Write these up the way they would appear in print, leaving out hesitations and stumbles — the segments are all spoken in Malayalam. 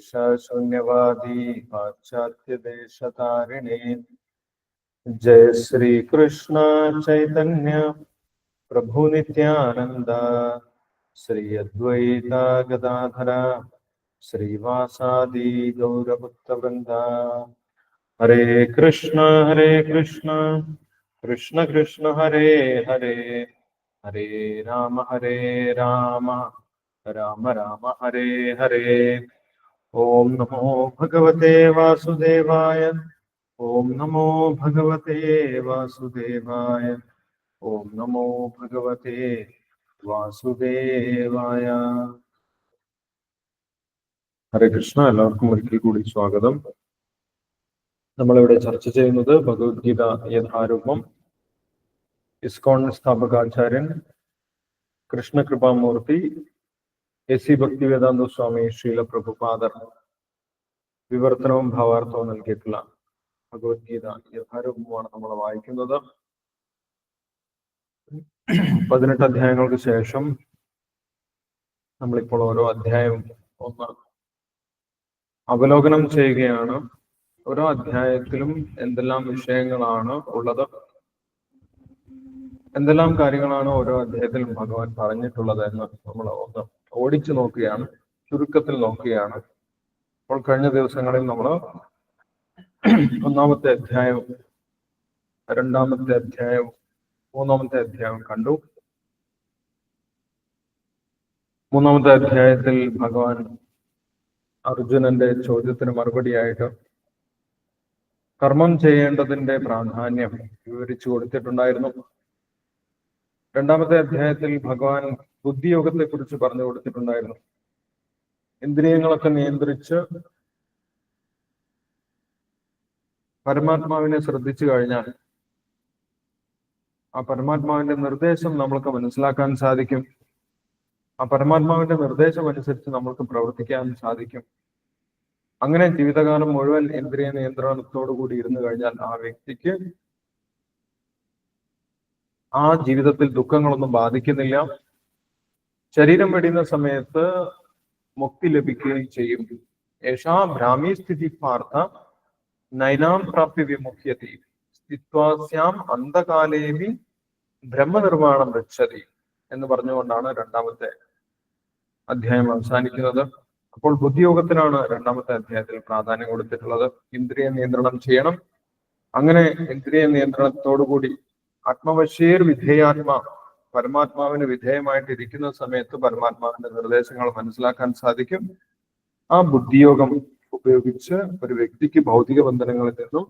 शून्यवादी पाश्चात्य देशतारिणे जय श्री कृष्ण चैतन्य प्रभु नित्यानंद श्री अद्वैता गदाधर श्रीवासादि गौरभक्त वृंदा हरे कृष्ण कृष्ण कृष्ण हरे हरे हरे राम राम राम हरे हरे। ओम नमो भगवते वासुदेवाय। ओम नमो भगवते वासुदेवाय। ओम नमो भगवते വാസുദേവായ. ഹരേ കൃഷ്ണ. എല്ലാവർക്കും ഒരിക്കൽ കൂടി സ്വാഗതം. നമ്മളിവിടെ ചർച്ച ചെയ്യുന്നത് ഭഗവത്ഗീത യഥാരൂപം. ഇസ്കോൺ സ്ഥാപകാചാര്യൻ കൃഷ്ണകൃപാമൂർത്തി AC ഭക്തിവേദാന്ത സ്വാമി ശ്രീല പ്രഭുപാദർ വിവർത്തനവും ഭാവാർത്ഥവും നൽകിയിട്ടുള്ള ഭഗവത്ഗീത യഥാരൂപമാണ് നമ്മൾ വായിക്കുന്നത്. 18 അധ്യായങ്ങൾക്ക് ശേഷം നമ്മളിപ്പോൾ ഓരോ അധ്യായവും ഒന്ന് അവലോകനം ചെയ്യുകയാണ്. ഓരോ അധ്യായത്തിലും എന്തെല്ലാം വിഷയങ്ങളാണ് ഉള്ളത്, എന്തെല്ലാം കാര്യങ്ങളാണ് ഓരോ അധ്യായത്തിലും ഭഗവാൻ പറഞ്ഞിട്ടുള്ളത് എന്ന് നമ്മൾ ഒന്ന് ഓടിച്ചു നോക്കുകയാണ്, ചുരുക്കത്തിൽ നോക്കുകയാണ്. അപ്പോൾ കഴിഞ്ഞ ദിവസങ്ങളിൽ നമ്മൾ ഒന്നാമത്തെ അധ്യായവും രണ്ടാമത്തെ അധ്യായവും മൂന്നാമത്തെ അധ്യായം കണ്ടു. മൂന്നാമത്തെ അധ്യായത്തിൽ ഭഗവാൻ അർജുനന്റെ ചോദ്യത്തിന് മറുപടിയായിട്ട് കർമ്മം ചെയ്യേണ്ടതിന്റെ പ്രാധാന്യം വിവരിച്ചു കൊടുത്തിട്ടുണ്ടായിരുന്നു. രണ്ടാമത്തെ അധ്യായത്തിൽ ഭഗവാൻ ബുദ്ധിയോഗത്തെ കുറിച്ച് പറഞ്ഞു കൊടുത്തിട്ടുണ്ടായിരുന്നു. ഇന്ദ്രിയങ്ങളൊക്കെ നിയന്ത്രിച്ച് പരമാത്മാവിനെ ശ്രദ്ധിച്ചു കഴിഞ്ഞാൽ ആ പരമാത്മാവിന്റെ നിർദ്ദേശം നമ്മൾക്ക് മനസ്സിലാക്കാൻ സാധിക്കും. ആ പരമാത്മാവിന്റെ നിർദ്ദേശം അനുസരിച്ച് നമ്മൾക്ക് പ്രവർത്തിക്കാൻ സാധിക്കും. അങ്ങനെ ജീവിതകാലം മുഴുവൻ ഇന്ദ്രിയ നിയന്ത്രണത്തോടു കൂടി ഇരുന്നു കഴിഞ്ഞാൽ ആ വ്യക്തിക്ക് ആ ജീവിതത്തിൽ ദുഃഖങ്ങളൊന്നും ബാധിക്കുന്നില്ല. ശരീരം വെടിയുന്ന സമയത്ത് മുക്തി ലഭിക്കുകയും ചെയ്യും. യേശാ ഭ്രാമീ സ്ഥിതി പാർത്ഥ നൈനാം പ്രാപ്യ വിമുഖ്യതി സ്ഥിത്വാസ്യാം അന്ധകാലേവി ബ്രഹ്മനിർമ്മാണം രക്ഷതി എന്ന് പറഞ്ഞുകൊണ്ടാണ് രണ്ടാമത്തെ അധ്യായം അവസാനിക്കുന്നത്. അപ്പോൾ ബുദ്ധിയോഗത്തിനാണ് രണ്ടാമത്തെ അധ്യായത്തിൽ പ്രാധാന്യം കൊടുത്തിട്ടുള്ളത്. ഇന്ദ്രിയ നിയന്ത്രണം ചെയ്യണം. അങ്ങനെ ഇന്ദ്രിയ നിയന്ത്രണത്തോടുകൂടി ആത്മവശ്യേർ വിധേയാത്മാ, പരമാത്മാവിന് വിധേയമായിട്ട് ഇരിക്കുന്ന സമയത്ത് പരമാത്മാവിന്റെ നിർദ്ദേശങ്ങൾ മനസ്സിലാക്കാൻ സാധിക്കും. ആ ബുദ്ധിയോഗം ഉപയോഗിച്ച് ഒരു വ്യക്തിക്ക് ഭൗതിക ബന്ധനങ്ങളിൽ നിന്നും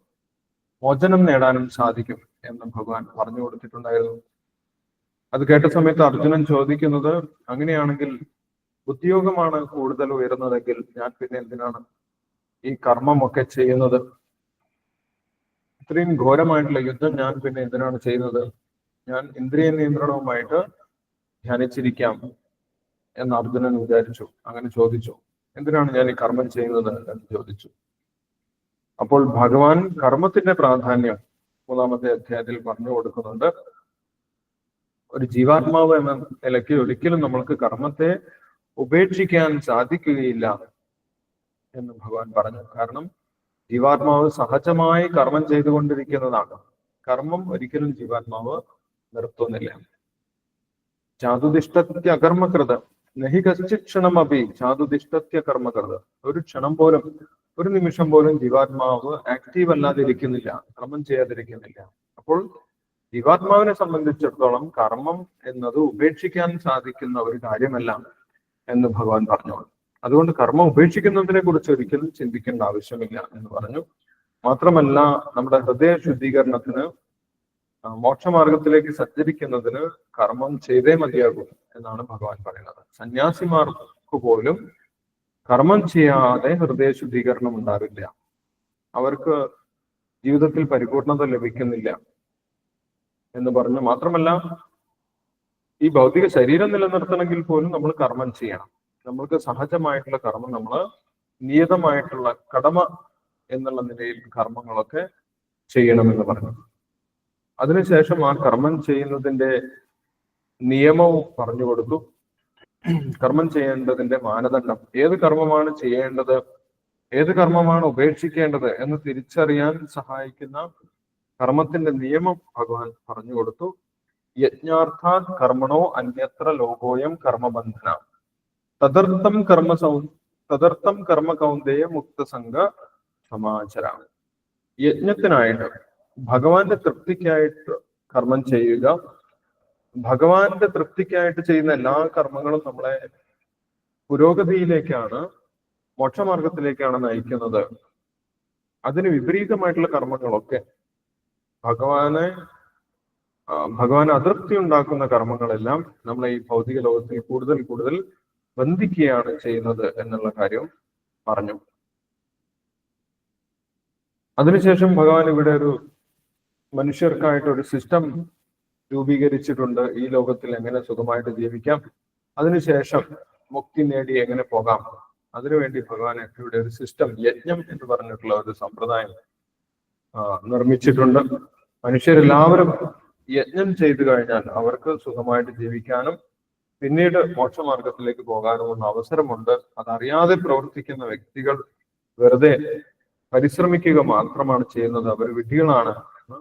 മോചനം നേടാനും സാധിക്കും എന്ന് ഭഗവാൻ പറഞ്ഞു കൊടുത്തിട്ടുണ്ടായിരുന്നു. അത് കേട്ട സമയത്ത് അർജുനൻ ചോദിക്കുന്നത്, അങ്ങനെയാണെങ്കിൽ ബുദ്ധിയോഗമാണ് കൂടുതൽ ഉയർന്നതെങ്കിൽ ഞാൻ പിന്നെ എന്തിനാണ് ഈ കർമ്മമൊക്കെ ചെയ്യുന്നത്? ഇത്രയും ഘോരമായിട്ടുള്ള യുദ്ധം ഞാൻ പിന്നെ എന്തിനാണ് ചെയ്യുന്നത്? ഞാൻ ഇന്ദ്രിയ നിയന്ത്രണവുമായിട്ട് ധ്യാനിച്ചിരിക്കാം എന്ന് അർജുനൻ വിചാരിച്ചു. അങ്ങനെ ചോദിച്ചു, എന്തിനാണ് ഞാൻ ഈ കർമ്മം ചെയ്യുന്നത് എന്ന് ചോദിച്ചു. അപ്പോൾ ഭഗവാൻ കർമ്മത്തിന്റെ പ്രാധാന്യം മൂന്നാമത്തെ അധ്യായത്തിൽ പറഞ്ഞു കൊടുക്കുന്നുണ്ട്. ഒരു ജീവാത്മാവ് എന്ന നിലയ്ക്ക് ഒരിക്കലും നമ്മൾക്ക് കർമ്മത്തെ ഉപേക്ഷിക്കാൻ സാധിക്കുകയില്ല എന്ന് ഭഗവാൻ പറഞ്ഞു. കാരണം ജീവാത്മാവ് സഹജമായി കർമ്മം ചെയ്തുകൊണ്ടിരിക്കുന്നതാണ്. കർമ്മം ഒരിക്കലും ജീവാത്മാവ് നിർത്തുന്നില്ല. ചാതുദിഷ്ടത്യ അകർമ്മകൃത നഹി കശ്ചിത് ക്ഷണമപി ചാതുദിഷ്ടത്യ കർമ്മകൃത. ഒരു ക്ഷണം പോലും, ഒരു നിമിഷം പോലും ജീവാത്മാവ് ആക്റ്റീവ് അല്ലാതിരിക്കുന്നില്ല, കർമ്മം ചെയ്യാതിരിക്കുന്നില്ല. അപ്പോൾ ജീവാത്മാവിനെ സംബന്ധിച്ചിടത്തോളം കർമ്മം എന്നത് ഉപേക്ഷിക്കാൻ സാധിക്കുന്ന ഒരു കാര്യമല്ല എന്ന് ഭഗവാൻ പറഞ്ഞു. അതുകൊണ്ട് കർമ്മം ഉപേക്ഷിക്കുന്നതിനെ കുറിച്ച് ഒരിക്കലും ചിന്തിക്കേണ്ട ആവശ്യമില്ല എന്ന് പറഞ്ഞു. മാത്രമല്ല, നമ്മുടെ ഹൃദയ ശുദ്ധീകരണത്തിന്, മോക്ഷമാർഗത്തിലേക്ക് സഞ്ചരിക്കുന്നതിന് കർമ്മം ചെയ്തേ മതിയാകും എന്നാണ് ഭഗവാൻ പറയുന്നത്. സന്യാസിമാർക്ക് പോലും കർമ്മം ചെയ്യാതെ ഹൃദയ ശുദ്ധീകരണം ഉണ്ടാവില്ല. അവർക്ക് ജീവിതത്തിൽ പരിപൂർണത ലഭിക്കുന്നില്ല എന്ന് പറഞ്ഞു. മാത്രമല്ല, ഈ ഭൗതിക ശരീരം നിലനിർത്തണമെങ്കിൽ പോലും നമ്മൾ കർമ്മം ചെയ്യണം. നമ്മൾക്ക് സഹജമായിട്ടുള്ള കർമ്മം, നമ്മൾ നിയതമായിട്ടുള്ള കടമ എന്നുള്ള നിലയിൽ കർമ്മങ്ങളൊക്കെ ചെയ്യണമെന്ന് പറഞ്ഞു. അതിനുശേഷം ആ കർമ്മം ചെയ്യുന്നതിന്റെ നിയമവും പറഞ്ഞു കൊടുത്തു. കർമ്മം ചെയ്യേണ്ടതിന്റെ മാനദണ്ഡം, ഏത് കർമ്മമാണ് ചെയ്യേണ്ടത് ഏത് കർമ്മമാണ് ഉപേക്ഷിക്കേണ്ടത് എന്ന് തിരിച്ചറിയാൻ സഹായിക്കുന്ന കർമ്മത്തിന്റെ നിയമം ഭഗവാൻ പറഞ്ഞു കൊടുത്തു. യജ്ഞാർത്ഥാത് കർമ്മണോ അന്യത്ര ലോകോയം കർമ്മബന്ധന തദർത്ഥം കർമ്മ കൗന്ദേയ മുക്തസംഗ സമാചര. യജ്ഞത്തിനായിട്ട്, ഭഗവാന്റെ തൃപ്തിക്കായിട്ട് കർമ്മം ചെയ്യുക. ഭഗവാന്റെ തൃപ്തിക്കായിട്ട് ചെയ്യുന്ന എല്ലാ കർമ്മങ്ങളും നമ്മളെ പുരോഗതിയിലേക്കാണ്, മോക്ഷമാർഗത്തിലേക്കാണ് നയിക്കുന്നത്. അതിന് വിപരീതമായിട്ടുള്ള കർമ്മങ്ങളൊക്കെ ഭഗവാൻ അതൃപ്തി ഉണ്ടാക്കുന്ന കർമ്മങ്ങളെല്ലാം നമ്മളെ ഈ ഭൗതിക ലോകത്തിൽ കൂടുതൽ കൂടുതൽ ബന്ധിക്കുകയാണ് ചെയ്യുന്നത് എന്നുള്ള കാര്യം പറഞ്ഞു. അതിനുശേഷം ഭഗവാൻ ഇവിടെ ഒരു മനുഷ്യർക്കായിട്ട് ഒരു സിസ്റ്റം രൂപീകരിച്ചിട്ടുണ്ട്. ഈ ലോകത്തിൽ എങ്ങനെ സുഖമായിട്ട് ജീവിക്കാം, അതിനുശേഷം മുക്തി നേടി എങ്ങനെ പോകാം, അതിനുവേണ്ടി ഭഗവാൻ ഇവിടെ ഒരു സിസ്റ്റം, യജ്ഞം എന്ന് പറഞ്ഞിട്ടുള്ള ഒരു സമ്പ്രദായം നിർമ്മിച്ചിട്ടുണ്ട്. മനുഷ്യരെല്ലാവരും യജ്ഞം ചെയ്തു കഴിഞ്ഞാൽ അവർക്ക് സുഖമായിട്ട് ജീവിക്കാനും പിന്നീട് മോക്ഷമാർഗത്തിലേക്ക് പോകാനുമുള്ള അവസരമുണ്ട്. അതറിയാതെ പ്രവർത്തിക്കുന്ന വ്യക്തികൾ വെറുതെ പരിശ്രമിക്കുക മാത്രമാണ് ചെയ്യുന്നത്, അവർ വിഡ്ഢികളാണ് എന്ന്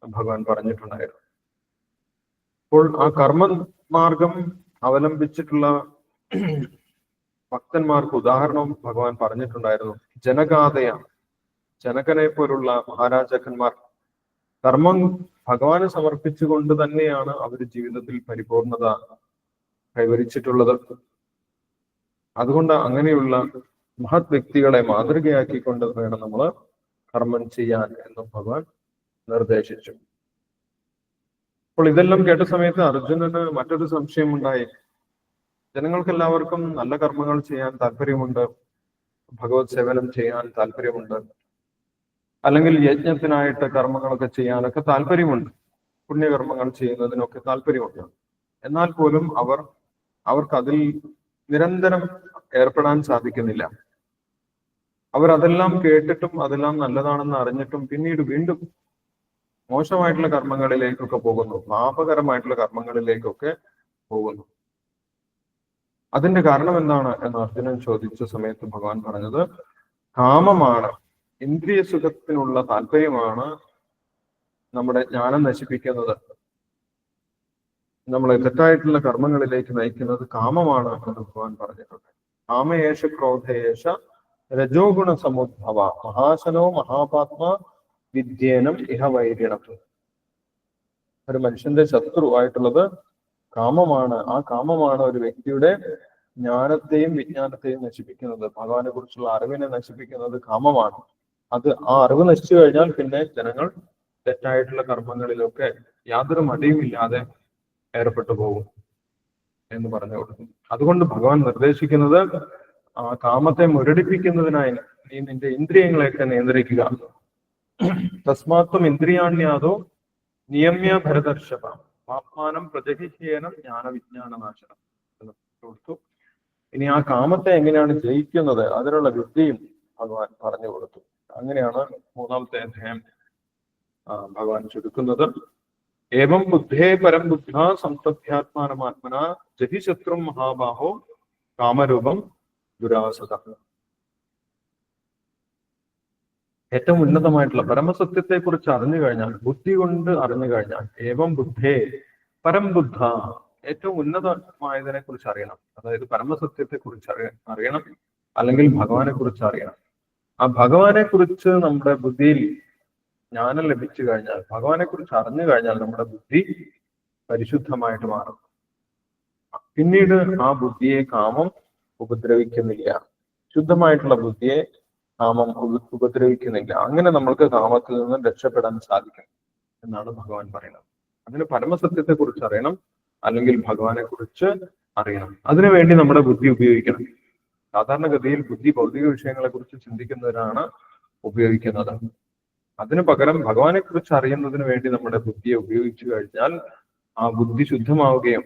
ഭഗവാൻ പറഞ്ഞിട്ടുണ്ടായിരുന്നു. അപ്പോൾ ആ കർമ്മമാർഗം അവലംബിച്ചിട്ടുള്ള ഭക്തന്മാർക്ക് ഉദാഹരണവും ഭഗവാൻ പറഞ്ഞിട്ടുണ്ടായിരുന്നു. ജനകനെ പോലുള്ള മഹാരാജാക്കന്മാർ കർമ്മം ഭഗവാന് സമർപ്പിച്ചുകൊണ്ട് തന്നെയാണ് അവർ ജീവിതത്തിൽ പരിപൂർണത കൈവരിച്ചിട്ടുള്ളത്. അതുകൊണ്ട് അങ്ങനെയുള്ള മഹത് വ്യക്തികളെ മാതൃകയാക്കിക്കൊണ്ട് വേണം നമ്മൾ കർമ്മം ചെയ്യാൻ എന്നും ഭഗവാൻ നിർദ്ദേശിച്ചു. അപ്പോൾ ഇതെല്ലാം കേട്ട സമയത്ത് അർജുനന് മറ്റൊരു സംശയം ഉണ്ടായി. ജനങ്ങൾക്ക് എല്ലാവർക്കും നല്ല കർമ്മങ്ങൾ ചെയ്യാൻ താല്പര്യമുണ്ട്, ഭഗവത് സേവനം ചെയ്യാൻ താല്പര്യമുണ്ട്, അല്ലെങ്കിൽ യജ്ഞത്തിനായിട്ട് കർമ്മങ്ങളൊക്കെ ചെയ്യാനൊക്കെ താല്പര്യമുണ്ട്, പുണ്യകർമ്മങ്ങൾ ചെയ്യുന്നതിനൊക്കെ താല്പര്യമുണ്ട്. എന്നാൽ പോലും അവർക്ക് അതിൽ നിരന്തരം ഏർപ്പെടാൻ സാധിക്കുന്നില്ല. അവരതെല്ലാം കേട്ടിട്ടും അതെല്ലാം നല്ലതാണെന്ന് അറിഞ്ഞിട്ടും പിന്നീട് വീണ്ടും മോശമായിട്ടുള്ള കർമ്മങ്ങളിലേക്കൊക്കെ പോകുന്നു, പാപകരമായിട്ടുള്ള കർമ്മങ്ങളിലേക്കൊക്കെ പോകുന്നു. അതിന്റെ കാരണം എന്താണ് എന്ന് അർജുനൻ ചോദിച്ച സമയത്ത് ഭഗവാൻ പറഞ്ഞത് കാമമാണ്, ഇന്ദ്രിയ സുഖത്തിനുള്ള താല്പര്യമാണ് നമ്മുടെ ജ്ഞാനം നശിപ്പിക്കുന്നത്, നമ്മളെ തെറ്റായിട്ടുള്ള കർമ്മങ്ങളിലേക്ക് നയിക്കുന്നത് കാമമാണ് എന്ന് ഭഗവാൻ പറഞ്ഞിട്ടുണ്ട്. കാമയേഷ ക്രോധയേഷ രജോഗുണ സമുദ്ഭവ മഹാശനോ മഹാപാത്മ വിദ്യേനം ഇഹ വൈരിണം. ഒരു മനുഷ്യന്റെ ശത്രുവായിട്ടുള്ളത് കാമമാണ്. ആ കാമമാണ് ഒരു വ്യക്തിയുടെ ജ്ഞാനത്തെയും വിജ്ഞാനത്തെയും നശിപ്പിക്കുന്നത്. ഭഗവാനെ കുറിച്ചുള്ള അറിവിനെ നശിപ്പിക്കുന്നത് കാമമാണ്. ആ അറിവ് നശിച്ചു കഴിഞ്ഞാൽ പിന്നെ ജനങ്ങൾ തെറ്റായിട്ടുള്ള കർമ്മങ്ങളിലൊക്കെ യാതൊരു മടിയുമില്ലാതെ ഏർപ്പെട്ടു പോകും എന്ന് പറഞ്ഞു കൊടുക്കും. അതുകൊണ്ട് ഭഗവാൻ നിർദ്ദേശിക്കുന്നത് ആ കാമത്തെ മുരടിപ്പിക്കുന്നതിനായി നീ നിന്റെ ഇന്ദ്രിയങ്ങളെയൊക്കെ നിയന്ത്രിക്കുക. തസ്മാത്വം ഇന്ദ്രിയാണ്യാതോ നിയമ്യ ഭരതർഷഭ ആത്മാനം പ്രജഹിഹ്യേനം ജ്ഞാനവിജ്ഞാനനാശനം എന്ന് കൊടുത്തു. ഇനി ആ കാമത്തെ എങ്ങനെയാണ് ജയിക്കുന്നത് അതിനുള്ള വിദ്യയും ഭഗവാൻ പറഞ്ഞു കൊടുത്തു. അങ്ങനെയാണ് 3-ാമത്തെ അധ്യായം ഭഗവാൻ ചുരുക്കുന്നത്. ഏവം ബുദ്ധേ പരം ബുദ്ധ സംതഭ്യാത്മാനമാത്മന ജഹി ശത്രും മഹാബാഹോ കാമരൂപം ദുരാസത. ഏറ്റവും ഉന്നതമായിട്ടുള്ള പരമസത്യത്തെ കുറിച്ച് അറിഞ്ഞു കഴിഞ്ഞാൽ, ബുദ്ധി കൊണ്ട് അറിഞ്ഞു കഴിഞ്ഞാൽ, ഏവം ബുദ്ധേ പരം ബുദ്ധ, ഏറ്റവും ഉന്നതമായതിനെ കുറിച്ച് അറിയണം. അതായത് പരമസത്യത്തെ കുറിച്ച് അറിയണം, അല്ലെങ്കിൽ ഭഗവാനെ കുറിച്ച് അറിയണം. ആ ഭഗവാനെ കുറിച്ച് നമ്മുടെ ബുദ്ധിയിൽ ജ്ഞാനം ലഭിച്ചു കഴിഞ്ഞാൽ, ഭഗവാനെ കുറിച്ച് അറിഞ്ഞു കഴിഞ്ഞാൽ നമ്മുടെ ബുദ്ധി പരിശുദ്ധമായിട്ട് മാറും. പിന്നീട് ആ ബുദ്ധിയെ കാമം ഉപദ്രവിക്കുന്നില്ല. ശുദ്ധമായിട്ടുള്ള ബുദ്ധിയെ കാമം ഉപദ്രവിക്കുന്നില്ല. അങ്ങനെ നമ്മൾക്ക് കാമത്തിൽ നിന്നും രക്ഷപ്പെടാൻ സാധിക്കും എന്നാണ് ഭഗവാൻ പറയുന്നത്. അതിന് പരമസത്യത്തെ കുറിച്ച് അറിയണം, അല്ലെങ്കിൽ ഭഗവാനെ കുറിച്ച് അറിയണം. അതിനുവേണ്ടി നമ്മുടെ ബുദ്ധി ഉപയോഗിക്കണം. സാധാരണഗതിയിൽ ബുദ്ധി ഭൗതിക വിഷയങ്ങളെ കുറിച്ച് ചിന്തിക്കുന്നവരാണ് ഉപയോഗിക്കുന്നത്. അതിനു പകരം ഭഗവാനെ കുറിച്ച് അറിയുന്നതിന് വേണ്ടി നമ്മുടെ ബുദ്ധിയെ ഉപയോഗിച്ചു കഴിഞ്ഞാൽ ആ ബുദ്ധി ശുദ്ധമാവുകയും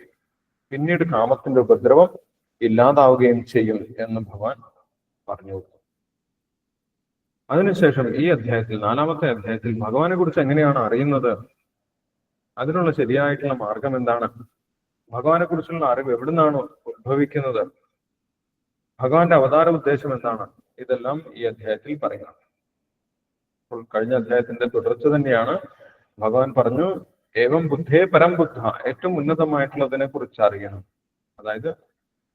പിന്നീട് കാമത്തിന്റെ ഉപദ്രവം ഇല്ലാതാവുകയും ചെയ്യും എന്ന് ഭഗവാൻ പറഞ്ഞു. അതിനുശേഷം ഈ അധ്യായത്തിൽ, 4-ാമത്തെ അധ്യായത്തിൽ, ഭഗവാനെ കുറിച്ച് എങ്ങനെയാണ് അറിയുന്നത്, അതിനുള്ള ശരിയായിട്ടുള്ള മാർഗം എന്താണ്, ഭഗവാനെ കുറിച്ചുള്ള അറിവ് എവിടുന്നാണ് ഉത്ഭവിക്കുന്നത്, ഭഗവാന്റെ അവതാര ഉദ്ദേശം എന്താണ് ഇതെല്ലാം ഈ അധ്യായത്തിൽ പറയുന്നത്. അപ്പോൾ കഴിഞ്ഞ അധ്യായത്തിന്റെ തുടർച്ച തന്നെയാണ്. ഭഗവാൻ പറഞ്ഞു ഏവം ബുദ്ധേ പരം ബുദ്ധ, ഏറ്റവും ഉന്നതമായിട്ടുള്ളതിനെ കുറിച്ച് അറിയണം. അതായത്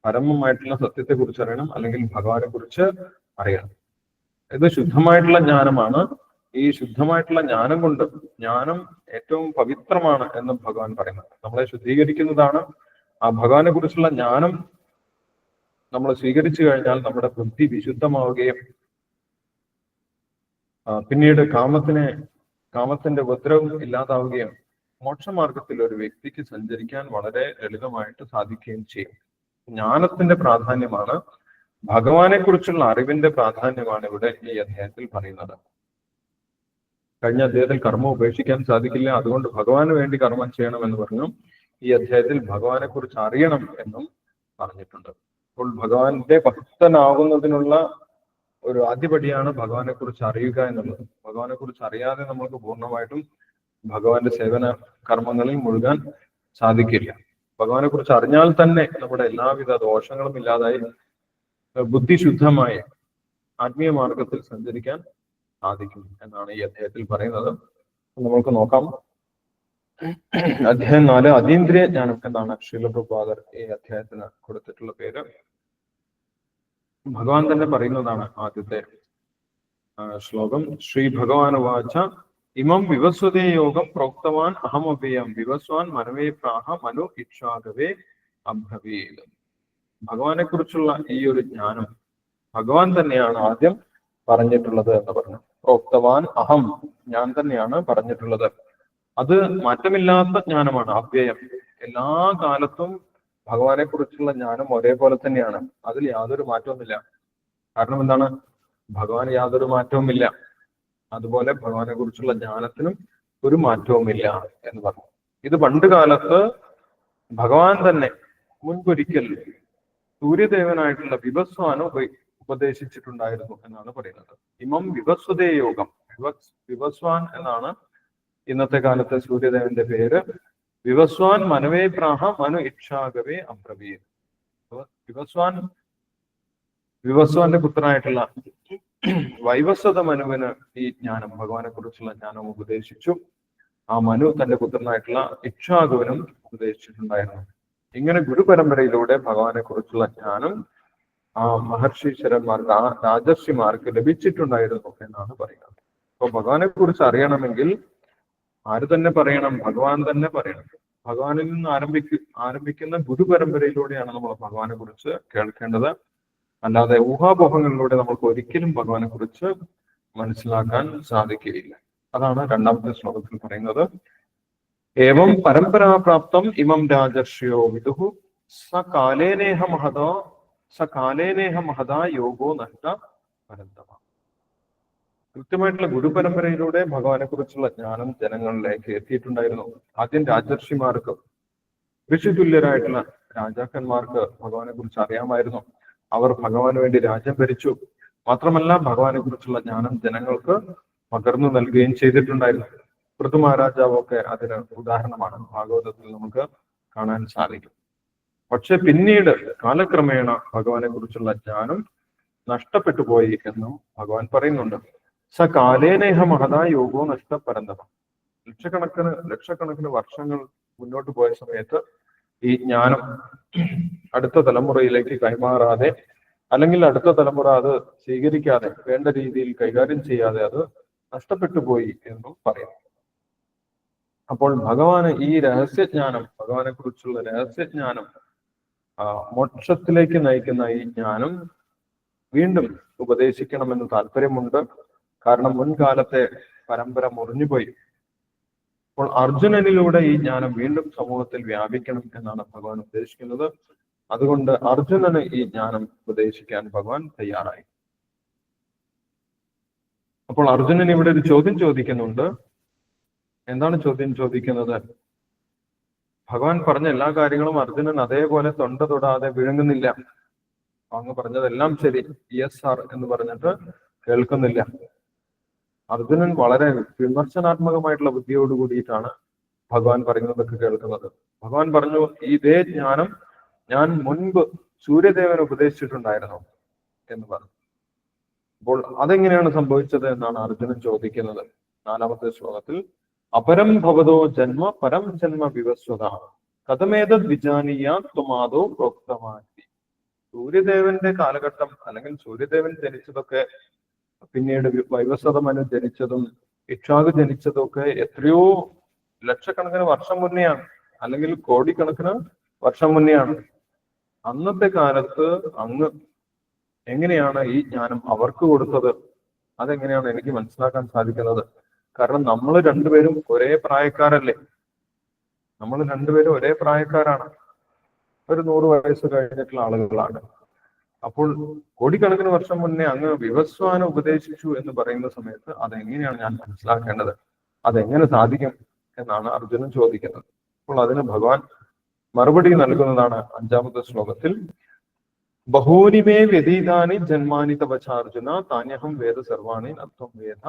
പരമമായിട്ടുള്ള സത്യത്തെ കുറിച്ച് അറിയണം, അല്ലെങ്കിൽ ഭഗവാനെ കുറിച്ച് അറിയണം. ഇത് ശുദ്ധമായിട്ടുള്ള ജ്ഞാനമാണ്. ഈ ശുദ്ധമായിട്ടുള്ള ജ്ഞാനം കൊണ്ട്, ജ്ഞാനം ഏറ്റവും പവിത്രമാണ് എന്ന് ഭഗവാൻ പറയുന്നത്. നമ്മളെ ശുദ്ധീകരിക്കുന്നതാണ്. ആ ഭഗവാനെ കുറിച്ചുള്ള ജ്ഞാനം നമ്മൾ സ്വീകരിച്ചു കഴിഞ്ഞാൽ നമ്മുടെ ബുദ്ധി വിശുദ്ധമാവുകയും പിന്നീട് കാമത്തിന്റെ ഉപദ്രവം ഇല്ലാതാവുകയും മോക്ഷമാർഗത്തിൽ ഒരു വ്യക്തിക്ക് സഞ്ചരിക്കാൻ വളരെ ലളിതമായിട്ട് സാധിക്കുകയും ചെയ്യും. ജ്ഞാനത്തിന്റെ പ്രാധാന്യമാണ്, ഭഗവാനെ കുറിച്ചുള്ള അറിവിന്റെ പ്രാധാന്യമാണ് ഇവിടെ ഈ അധ്യായത്തിൽ പറയുന്നത്. കഴിഞ്ഞ അധ്യായത്തിൽ കർമ്മം ഉപേക്ഷിക്കാൻ സാധിക്കില്ല, അതുകൊണ്ട് ഭഗവാന് വേണ്ടി കർമ്മം ചെയ്യണം എന്ന് പറഞ്ഞു. ഈ അധ്യായത്തിൽ ഭഗവാനെ കുറിച്ച് അറിയണം എന്നും പറഞ്ഞിട്ടുണ്ട്. അപ്പോൾ ഭഗവാന്റെ ഭക്തനാകുന്നതിനുള്ള ഒരു ആദ്യപടിയാണ് ഭഗവാനെ കുറിച്ച് അറിയുക എന്നുള്ളത്. ഭഗവാനെ കുറിച്ച് അറിയാതെ നമ്മൾക്ക് പൂർണ്ണമായിട്ടും ഭഗവാന്റെ സേവന കർമ്മങ്ങളിൽ മുഴുകാൻ സാധിക്കില്ല. ഭഗവാനെ കുറിച്ച് അറിഞ്ഞാൽ തന്നെ നമ്മുടെ എല്ലാവിധ ദോഷങ്ങളും ഇല്ലാതായി ബുദ്ധിശുദ്ധമായ ആത്മീയ മാർഗത്തിൽ സഞ്ചരിക്കാൻ സാധിക്കും എന്നാണ് ഈ അധ്യായത്തിൽ പറയുന്നത്. നമ്മൾക്ക് നോക്കാം. അധ്യായം 4 അതീന്ദ്രിയ ജ്ഞാനം എന്നാണ് ശ്രീല പ്രഭുപാദർ ഈ അധ്യായത്തിന് കൊടുത്തിട്ടുള്ള പേര്. ഭഗവാൻ തന്നെ പറയുന്നതാണ് ആദ്യത്തെ ശ്ലോകം. ശ്രീ ഭഗവാൻ വാച ഇമം വിവസ്വതേ യോഗം പ്രോക്തവാൻ അഹമവ്യയം വിവസ്വാൻ മനവേ പ്രാഹ മനു ഇക്ഷാകവേ അബ്രവീത്. ഭഗവാനെ കുറിച്ചുള്ള ഈ ഒരു ജ്ഞാനം ഭഗവാൻ തന്നെയാണ് ആദ്യം പറഞ്ഞിട്ടുള്ളത് എന്ന് പറഞ്ഞു. പ്രോക്തവാൻ അഹം, ഞാൻ തന്നെയാണ് പറഞ്ഞിട്ടുള്ളത്. അത് മാറ്റമില്ലാത്ത ജ്ഞാനമാണ്, അവ്യയം. എല്ലാ കാലത്തും ഭഗവാനെ കുറിച്ചുള്ള ജ്ഞാനം ഒരേപോലെ തന്നെയാണ്, അതിൽ യാതൊരു മാറ്റവുമില്ല. കാരണം എന്താണ്? ഭഗവാൻ യാതൊരു മാറ്റവുമില്ല. അതുപോലെ ഭഗവാനെ കുറിച്ചുള്ള ജ്ഞാനത്തിനും ഒരു മാറ്റവുമില്ല എന്ന് പറഞ്ഞു. ഇത് പണ്ട് കാലത്ത് ഭഗവാൻ തന്നെ മുൻപൊരിക്കൽ സൂര്യദേവനായിട്ടുള്ള വിവസ്വാന് ഉപദേശിച്ചിട്ടുണ്ടായിരുന്നു എന്നാണ് പറയുന്നത്. ഇമം വിവസ്വതേ യോഗം, വിവസ്വാൻ എന്നാണ് ഇന്നത്തെ കാലത്തെ സൂര്യദേവന്റെ പേര്. വിവസ്വാൻ മനവേ പ്രാഹ മനു ഇക്ഷാകവേ അബ്രവീത്. വിവസ്വാന്റെ പുത്രനായിട്ടുള്ള വൈവസ്വത മനുവിന് ഈ ജ്ഞാനം, ഭഗവാനെ കുറിച്ചുള്ള ജ്ഞാനം ഉപദേശിച്ചു. ആ മനു തന്റെ പുത്രനായിട്ടുള്ള ഇക്ഷാകുവിനും ഉപദേശിച്ചിട്ടുണ്ടായിരുന്നു. ഇങ്ങനെ ഗുരുപരമ്പരയിലൂടെ ഭഗവാനെ കുറിച്ചുള്ള ജ്ഞാനം ആ മഹർഷീശ്വരന്മാർക്ക്, ആ രാജർഷിമാർക്ക് ലഭിച്ചിട്ടുണ്ടായിരുന്നു എന്നാണ് പറയുന്നത്. അപ്പൊ ഭഗവാനെ കുറിച്ച് അറിയണമെങ്കിൽ ആര് തന്നെ പറയണം? ഭഗവാൻ തന്നെ പറയണം. ഭഗവാനിൽ നിന്ന് ആരംഭിക്കുന്ന ഗുരുപരമ്പരയിലൂടെയാണ് നമ്മൾ ഭഗവാനെ കുറിച്ച് കേൾക്കേണ്ടത്. അല്ലാതെ ഊഹാപോഹങ്ങളിലൂടെ നമുക്ക് ഒരിക്കലും ഭഗവാനെ കുറിച്ച് മനസ്സിലാക്കാൻ സാധിക്കുകയില്ല. അതാണ് രണ്ടാമത്തെ ശ്ലോകത്തിൽ പറയുന്നത്. ഏവം പരമ്പരാപ്രാപ്തം ഇമം രാജർഷിയോ വിദുഹു സകാലേനേഹ മഹതാ യോഗോ നഷ്ട പരന്തമ. കൃത്യമായിട്ടുള്ള ഗുരുപരമ്പരയിലൂടെ ഭഗവാനെ കുറിച്ചുള്ള ജ്ഞാനം ജനങ്ങളിലേക്ക് എത്തിയിട്ടുണ്ടായിരുന്നു. ആദ്യം രാജർഷിമാർക്ക്, ഋഷിതുല്യരായിട്ടുള്ള രാജാക്കന്മാർക്ക് ഭഗവാനെ കുറിച്ച് അറിയാമായിരുന്നു. അവർ ഭഗവാന് വേണ്ടി രാജ്യം ഭരിച്ചു. മാത്രമല്ല ഭഗവാനെ കുറിച്ചുള്ള ജ്ഞാനം ജനങ്ങൾക്ക് പകർന്നു നൽകുകയും ചെയ്തിട്ടുണ്ടായിരുന്നു. പൃഥു മഹാരാജാവൊക്കെ അതിന് ഉദാഹരണമാണ്, ഭാഗവതത്തിൽ നമുക്ക് കാണാൻ സാധിക്കും. പക്ഷെ പിന്നീട് കാലക്രമേണ ഭഗവാനെ കുറിച്ചുള്ള ജ്ഞാനം നഷ്ടപ്പെട്ടു പോയി എന്നും ഭഗവാൻ പറയുന്നുണ്ട്. കാലേനേഹ മഹതാ യോഗോ നഷ്ടപരന്തമ. ലക്ഷക്കണക്കിന് വർഷങ്ങൾ മുന്നോട്ട് പോയ സമയത്ത് ഈ ജ്ഞാനം അടുത്ത തലമുറയിലേക്ക് കൈമാറാതെ, അല്ലെങ്കിൽ അടുത്ത തലമുറ അത് സ്വീകരിക്കാതെ, വേണ്ട രീതിയിൽ കൈകാര്യം ചെയ്യാതെ അത് നഷ്ടപ്പെട്ടു പോയി എന്നും പറയുന്നു. അപ്പോൾ ഭഗവാന് ഈ രഹസ്യജ്ഞാനം, ഭഗവാനെ കുറിച്ചുള്ള രഹസ്യജ്ഞാനം, മോക്ഷത്തിലേക്ക് നയിക്കുന്ന ഈ ജ്ഞാനം വീണ്ടും ഉപദേശിക്കണമെന്ന് താല്പര്യമുണ്ട്. കാരണം മുൻകാലത്തെ പരമ്പര മുറിഞ്ഞുപോയി. അപ്പോൾ അർജുനനിലൂടെ ഈ ജ്ഞാനം വീണ്ടും സമൂഹത്തിൽ വ്യാപിക്കണം എന്നാണ് ഭഗവാൻ ഉദ്ദേശിക്കുന്നത്. അതുകൊണ്ട് അർജുനന് ഈ ജ്ഞാനം ഉപദേശിക്കാൻ ഭഗവാൻ തയ്യാറായി. അപ്പോൾ അർജുനൻ ഇവിടെ ഒരു ചോദ്യം ചോദിക്കുന്നുണ്ട്. എന്താണ് ചോദ്യം ചോദിക്കുന്നത്? ഭഗവാൻ പറഞ്ഞ എല്ലാ കാര്യങ്ങളും അർജുനൻ അതേപോലെ തൊണ്ട തൊടാതെ വിഴുങ്ങുന്നില്ല. അങ്ങ് പറഞ്ഞതെല്ലാം ശരി, യെസ് സാർ എന്ന് പറഞ്ഞിട്ട് കേൾക്കുന്നില്ല. അർജുനൻ വളരെ വിമർശനാത്മകമായിട്ടുള്ള ബുദ്ധിയോട് കൂടിയിട്ടാണ് ഭഗവാൻ പറയുന്നതൊക്കെ കേൾക്കുന്നത്. ഭഗവാൻ പറഞ്ഞു, ഇതേ ജ്ഞാനം ഞാൻ മുൻപ് സൂര്യദേവൻ ഉപദേശിച്ചിട്ടുണ്ടായിരുന്നു എന്ന് പറഞ്ഞു. അപ്പോൾ അതെങ്ങനെയാണ് സംഭവിച്ചത് എന്നാണ് അർജുനൻ ചോദിക്കുന്നത് 4ാമത്തെ ശ്ലോകത്തിൽ. അപരം ഭവതോ ജന്മ പരം ജന്മ വിവസ്വത കഥമേതദ് വിജാനീയ ത്വമാദോ പ്രോക്തമാക്കി. സൂര്യദേവന്റെ കാലഘട്ടം അല്ലെങ്കിൽ സൂര്യദേവൻ ജനിച്ചതൊക്കെ പിന്നീട് വൈവസ്വത മനു ജനിച്ചതും ഇക്ഷാക് ജനിച്ചതും ഒക്കെ എത്രയോ ലക്ഷക്കണക്കിന് വർഷം മുന്നെയാണ്, അല്ലെങ്കിൽ കോടിക്കണക്കിന് വർഷം മുന്നെയാണ്. അന്നത്തെ കാലത്ത് അങ്ങ് എങ്ങനെയാണ് ഈ ജ്ഞാനം അവർക്ക് കൊടുത്തത്? അതെങ്ങനെയാണ് എനിക്ക് മനസ്സിലാക്കാൻ സാധിക്കുന്നത്? കാരണം നമ്മൾ രണ്ടുപേരും ഒരേ പ്രായക്കാരല്ലേ, നമ്മൾ രണ്ടുപേരും ഒരേ പ്രായക്കാരാണ്, ഒരു 100 വയസ്സ് കഴിഞ്ഞിട്ടുള്ള ആളുകളാണ്. അപ്പോൾ കോടിക്കണക്കിന് വർഷം മുന്നേ അങ്ങ് വിവസ്വാനം ഉപദേശിച്ചു എന്ന് പറയുന്ന സമയത്ത് അതെങ്ങനെയാണ് ഞാൻ മനസ്സിലാക്കേണ്ടത്? അതെങ്ങനെ സാധിക്കും എന്നാണ് അർജുനൻ ചോദിക്കുന്നത്. അപ്പോൾ അതിന് ഭഗവാൻ മറുപടി നൽകുന്നതാണ് 5ാമത്തെ ശ്ലോകത്തിൽ. ബഹൂനിമേ വ്യതീതാനി ജന്മാനി തപചാർജുന താന്യഹം വേദ സർവാണി നത്വം വേദ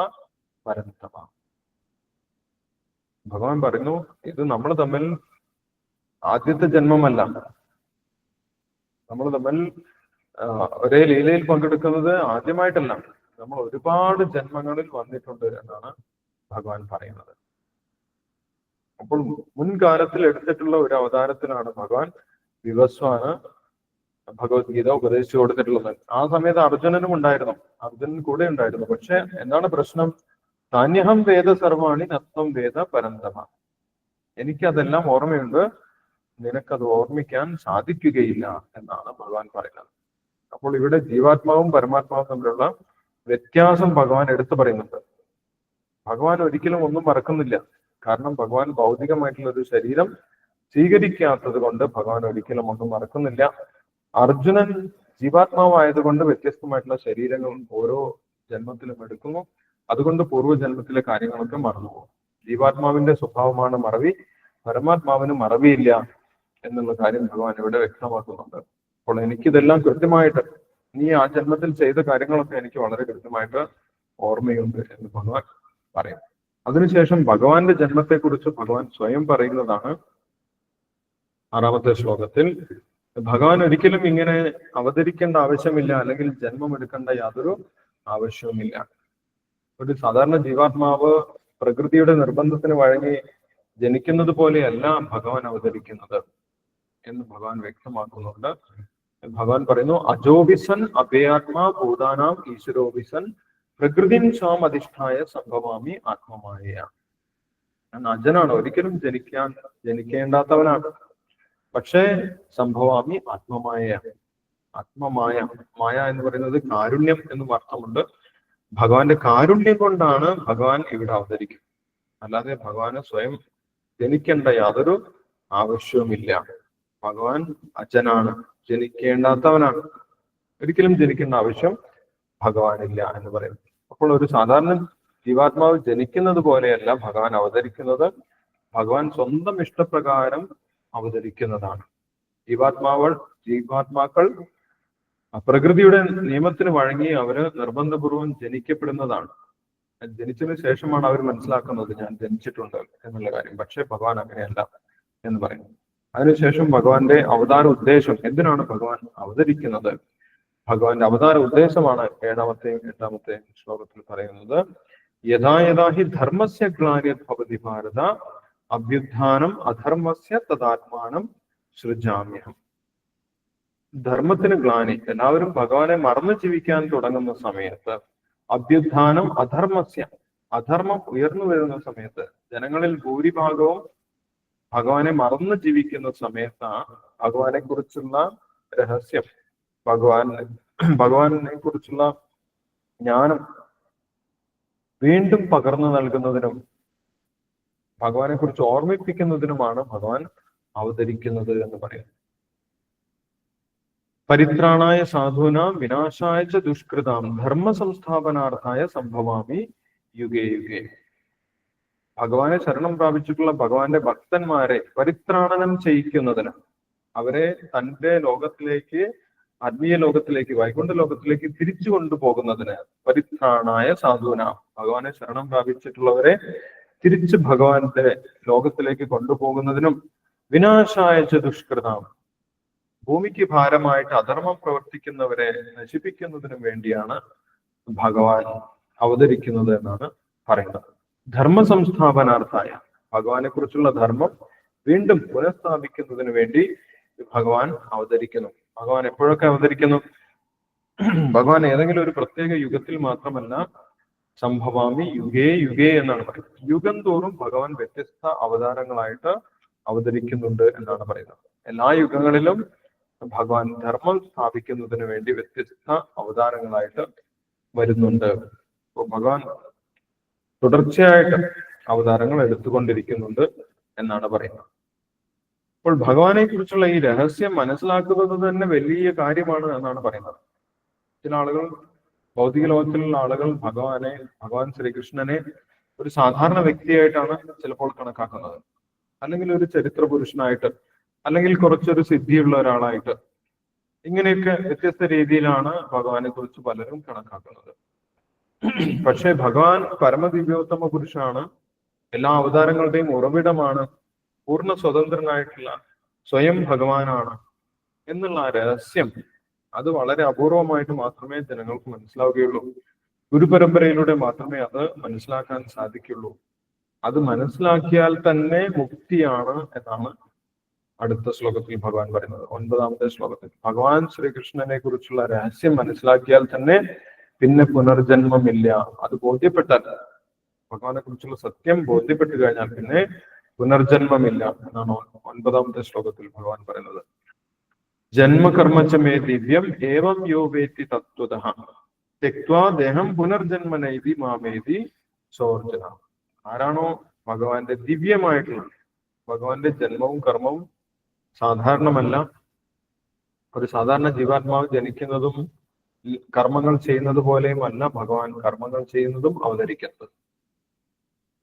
പരന്തമ. ഭഗവാൻ പറയുന്നു, ഇത് നമ്മൾ തമ്മിൽ ആദ്യത്തെ ജന്മമല്ല, നമ്മൾ തമ്മിൽ ഒരേ ലീലയിൽ പങ്കെടുക്കുന്നത് ആദ്യമായിട്ടല്ല, നമ്മൾ ഒരുപാട് ജന്മങ്ങളിൽ വന്നിട്ടുണ്ട് എന്നാണ് ഭഗവാൻ പറയുന്നത്. അപ്പോൾ മുൻകാലത്തിൽ എടുത്തിട്ടുള്ള ഒരു അവതാരത്തിലാണ് ഭഗവാൻ വിവസ്വാന് ഭഗവത്ഗീത ഉപദേശിച്ചു കൊടുത്തിട്ടുള്ളത്. ആ സമയത്ത് അർജുനനും ഉണ്ടായിരുന്നു, അർജുനൻ കൂടെ ഉണ്ടായിരുന്നു. പക്ഷെ എന്താണ് പ്രശ്നം? താന്യഹം വേദ സർവാണി നത്വം വേദ പരന്തമ. എനിക്കതെല്ലാം ഓർമ്മയുണ്ട്, നിനക്കത് ഓർമ്മിക്കാൻ സാധിക്കുകയില്ല എന്നാണ് ഭഗവാൻ പറയുന്നത്. അപ്പോൾ ഇവിടെ ജീവാത്മാവും പരമാത്മാവും തമ്മിലുള്ള വ്യത്യാസം ഭഗവാൻ എടുത്തു പറയുന്നുണ്ട്. ഭഗവാൻ ഒരിക്കലും ഒന്നും മറക്കുന്നില്ല. കാരണം ഭഗവാൻ ഭൗതികമായിട്ടുള്ള ഒരു ശരീരം സ്വീകരിക്കാത്തത് കൊണ്ട് ഭഗവാൻ ഒരിക്കലും ഒന്നും മറക്കുന്നില്ല. അർജുനൻ ജീവാത്മാവായതുകൊണ്ട് വ്യത്യസ്തമായിട്ടുള്ള ശരീരങ്ങൾ ഓരോ ജന്മത്തിലും എടുക്കുന്നു. അതുകൊണ്ട് പൂർവ്വജന്മത്തിലെ കാര്യങ്ങളൊക്കെ മറന്നുപോകും. ജീവാത്മാവിന്റെ സ്വഭാവമാണ് മറവി, പരമാത്മാവിന് മറവിയില്ല എന്നുള്ള കാര്യം ഭഗവാൻ ഇവിടെ വ്യക്തമാക്കുന്നുണ്ട്. അപ്പോൾ എനിക്കിതെല്ലാം കൃത്യമായിട്ട്, നീ ആ ജന്മത്തിൽ ചെയ്ത കാര്യങ്ങളൊക്കെ എനിക്ക് വളരെ കൃത്യമായിട്ട് ഓർമ്മയുണ്ട് എന്ന് ഭഗവാൻ പറയും. അതിനുശേഷം ഭഗവാന്റെ ജന്മത്തെക്കുറിച്ച് ഭഗവാൻ സ്വയം പറയുന്നതാണ് 6ാമത്തെ ശ്ലോകത്തിൽ. ഭഗവാൻ ഒരിക്കലും ഇങ്ങനെ അവതരിക്കേണ്ട ആവശ്യമില്ല, അല്ലെങ്കിൽ ജന്മം എടുക്കേണ്ട യാതൊരു ആവശ്യവുമില്ല. ഒരു സാധാരണ ജീവാത്മാവ് പ്രകൃതിയുടെ നിർബന്ധത്തിന് വഴങ്ങി ജനിക്കുന്നത് പോലെയല്ല ഭഗവാൻ അവതരിക്കുന്നത് എന്ന് ഭഗവാൻ വ്യക്തമാക്കുന്നുണ്ട്. ഭഗവാൻ പറയുന്നു, അജോബിസൻ അഭയാത്മാ ഭൂതാനാം ഈശ്വരോബിസൻ പ്രകൃതിൻ സ്വാം അധിഷ്ഠായ സംഭവാമി ആത്മമായ. ഞാൻ അജനാണ്, ഒരിക്കലും ജനിക്കേണ്ടാത്തവനാണ്. പക്ഷേ സംഭവാമി ആത്മമായ. ആത്മമായ, മായ എന്ന് പറയുന്നത് കാരുണ്യം എന്നും അർത്ഥമുണ്ട്. ഭഗവാന്റെ കാരുണ്യം കൊണ്ടാണ് ഭഗവാൻ ഇവിടെ അവതരിക്കും. അല്ലാതെ ഭഗവാന് സ്വയം ജനിക്കേണ്ട യാതൊരു ആവശ്യവുമില്ല. ഭഗവാൻ അച്ഛനാണ്, ജനിക്കേണ്ടാത്തവനാണ്, ഒരിക്കലും ജനിക്കേണ്ട ആവശ്യം ഭഗവാനില്ല എന്ന് പറയുന്നു. അപ്പോൾ ഒരു സാധാരണ ജീവാത്മാവ് ജനിക്കുന്നത് പോലെയല്ല ഭഗവാൻ അവതരിക്കുന്നത്. ഭഗവാൻ സ്വന്തം ഇഷ്ടപ്രകാരം അവതരിക്കുന്നതാണ്. ജീവാത്മാക്കൾ പ്രകൃതിയുടെ നിയമത്തിന് വഴങ്ങി അവര് നിർബന്ധപൂർവം ജനിക്കപ്പെടുന്നതാണ്. ജനിച്ചതിന് ശേഷമാണ് അവർ മനസ്സിലാക്കുന്നത് ഞാൻ ജനിച്ചിട്ടുണ്ട് എന്നുള്ള കാര്യം. പക്ഷെ ഭഗവാൻ അങ്ങനെയല്ല എന്ന് പറയുന്നു. അതിനുശേഷം ഭഗവാന്റെ അവതാര ഉദ്ദേശം, എന്തിനാണ് ഭഗവാൻ അവതരിക്കുന്നത്? ഭഗവാന്റെ അവതാര ഉദ്ദേശമാണ് 7ാമത്തെയും 8ാമത്തെയും ശ്ലോകത്തിൽ പറയുന്നത്. യഥാ യഥാ ഹി ധർമ്മസ്യ ഗ്ലാനിർഭവതി ഭാരത അഭ്യുത്ഥാനം അധർമ്മസ്യ തദാത്മാനം സൃജാമ്യഹം. ധർമ്മത്തിന് ഗ്ലാനി, എല്ലാവരും ഭഗവാനെ മറന്നു ജീവിക്കാൻ തുടങ്ങുന്ന സമയത്ത്, അഭ്യുത്ഥാനം അധർമ്മസ്യ, അധർമ്മം ഉയർന്നു വരുന്ന സമയത്ത്, ജനങ്ങളിൽ ഭൂരിഭാഗവും ഭഗവാനെ മറന്നു ജീവിക്കുന്ന സമയത്താണ് ഭഗവാനെ കുറിച്ചുള്ള രഹസ്യം, ഭഗവാനെ കുറിച്ചുള്ള ജ്ഞാനം വീണ്ടും പകർന്നു നൽകുന്നതിനും ഭഗവാനെ കുറിച്ച് ഓർമ്മിപ്പിക്കുന്നതിനുമാണ് ഭഗവാൻ അവതരിക്കുന്നത് എന്ന് പറയുന്നു. പരിത്രാണായ സാധൂനാം വിനാശായ ച ദുഷ്കൃതാം ധർമ്മ സംസ്ഥാപനാർത്ഥായ സംഭവാമി യുഗേ യുഗേ. ഭഗവാനെ ശരണം പ്രാപിച്ചിട്ടുള്ള ഭഗവാന്റെ ഭക്തന്മാരെ പരിത്രാണനം ചെയ്യിക്കുന്നതിന്, അവരെ തന്റെ ലോകത്തിലേക്ക്, ആത്മീയ ലോകത്തിലേക്ക്, വൈകുണ്ഠ ലോകത്തിലേക്ക് തിരിച്ചു കൊണ്ടുപോകുന്നതിന്, പരിത്രാണായ സാധൂനാം, ഭഗവാനെ ശരണം പ്രാപിച്ചിട്ടുള്ളവരെ തിരിച്ച് ഭഗവാന്റെ ലോകത്തിലേക്ക് കൊണ്ടുപോകുന്നതിനും, വിനാശായ ച ദുഷ്കൃതാം, ഭൂമിക്ക് ഭാരമായിട്ട് അധർമ്മം പ്രവർത്തിക്കുന്നവരെ നശിപ്പിക്കുന്നതിനും വേണ്ടിയാണ് ഭഗവാൻ അവതരിക്കുന്നത് എന്നാണ് പറയുന്നത്. ധർമ്മ സംസ്ഥാപനാർത്ഥായ, ഭഗവാനെ കുറിച്ചുള്ള ധർമ്മം വീണ്ടും പുനഃസ്ഥാപിക്കുന്നതിന് വേണ്ടി ഭഗവാൻ അവതരിക്കുന്നു. ഭഗവാൻ എപ്പോഴൊക്കെ അവതരിക്കുന്നു? ഭഗവാൻ ഏതെങ്കിലും ഒരു പ്രത്യേക യുഗത്തിൽ മാത്രമല്ല, സംഭവാമി യുഗേ യുഗേ എന്നാണ് പറയുന്നത്. യുഗം തോറും ഭഗവാൻ വ്യത്യസ്ത അവതാരങ്ങളായിട്ട് അവതരിക്കുന്നുണ്ട് എന്നാണ് പറയുന്നത്. എല്ലാ യുഗങ്ങളിലും ഭഗവാൻ ധർമ്മം സ്ഥാപിക്കുന്നതിന് വേണ്ടി വ്യത്യസ്ത അവതാരങ്ങളായിട്ട് വരുന്നുണ്ട്. അപ്പോൾ ഭഗവാൻ തുടർച്ചയായിട്ട് അവതാരങ്ങൾ എടുത്തുകൊണ്ടിരിക്കുന്നുണ്ട് എന്നാണ് പറയുന്നത്. അപ്പോൾ ഭഗവാനെ കുറിച്ചുള്ള ഈ രഹസ്യം മനസ്സിലാക്കുന്നത് തന്നെ വലിയ കാര്യമാണ് എന്നാണ് പറയുന്നത്. ചില ആളുകൾ, ഭൗതിക ലോകത്തിലുള്ള ആളുകൾ ഭഗവാൻ ശ്രീകൃഷ്ണനെ ഒരു സാധാരണ വ്യക്തിയായിട്ടാണ് ചിലപ്പോൾ കണക്കാക്കുന്നത്, അല്ലെങ്കിൽ ഒരു ചരിത്ര പുരുഷനായിട്ട്, അല്ലെങ്കിൽ കുറച്ചൊരു സിദ്ധിയുള്ള ഒരാളായിട്ട്. ഇങ്ങനെയൊക്കെ വ്യത്യസ്ത രീതിയിലാണ് ഭഗവാനെ കുറിച്ച് പലരും കണക്കാക്കുന്നത്. പക്ഷെ ഭഗവാൻ പരമദിവ്യോത്തമ പുരുഷനാണ്, എല്ലാ അവതാരങ്ങളുടെയും ഉറവിടമാണ്, പൂർണ്ണ സ്വതന്ത്രനായിട്ടുള്ള സ്വയം ഭഗവാനാണ് എന്നുള്ള ആ രഹസ്യം അത് വളരെ അപൂർവമായിട്ട് മാത്രമേ ജനങ്ങൾക്ക് മനസ്സിലാവുകയുള്ളൂ. ഗുരുപരമ്പരയിലൂടെ മാത്രമേ അത് മനസ്സിലാക്കാൻ സാധിക്കുള്ളൂ. അത് മനസ്സിലാക്കിയാൽ തന്നെ മുക്തിയാണ് എന്നാണ് അടുത്ത ശ്ലോകത്തിൽ ഭഗവാൻ പറയുന്നത്. 9ാമത്തെ ശ്ലോകത്തിൽ ഭഗവാൻ ശ്രീകൃഷ്ണനെ കുറിച്ചുള്ള രഹസ്യം മനസ്സിലാക്കിയാൽ തന്നെ പിന്നെ പുനർജന്മമില്ല. അത് ബോധ്യപ്പെട്ടാൽ, ഭഗവാനെ കുറിച്ചുള്ള സത്യം ബോധ്യപ്പെട്ടു കഴിഞ്ഞാൽ പിന്നെ പുനർജന്മമില്ല എന്നാണ് 9ാമത്തെ ശ്ലോകത്തിൽ ഭഗവാൻ പറയുന്നത്. ജന്മകർമ്മചമേ ദിവ്യം ഏവം യോ വേത്തി തത്വതഃ തെക്വാ ദേഹം പുനർജന്മനൈതി മാമേതി സോർജന. ആരാണോ ഭഗവാന്റെ ദിവ്യമായിട്ടുള്ള, ഭഗവാന്റെ ജന്മവും കർമ്മവും സാധാരണമല്ല, ഒരു സാധാരണ ജീവാത്മാവ് ജനിക്കുന്നതും കർമ്മങ്ങൾ ചെയ്യുന്നത് പോലെയും അല്ല ഭഗവാൻ കർമ്മങ്ങൾ ചെയ്യുന്നതും അവതരിക്കുന്നത്.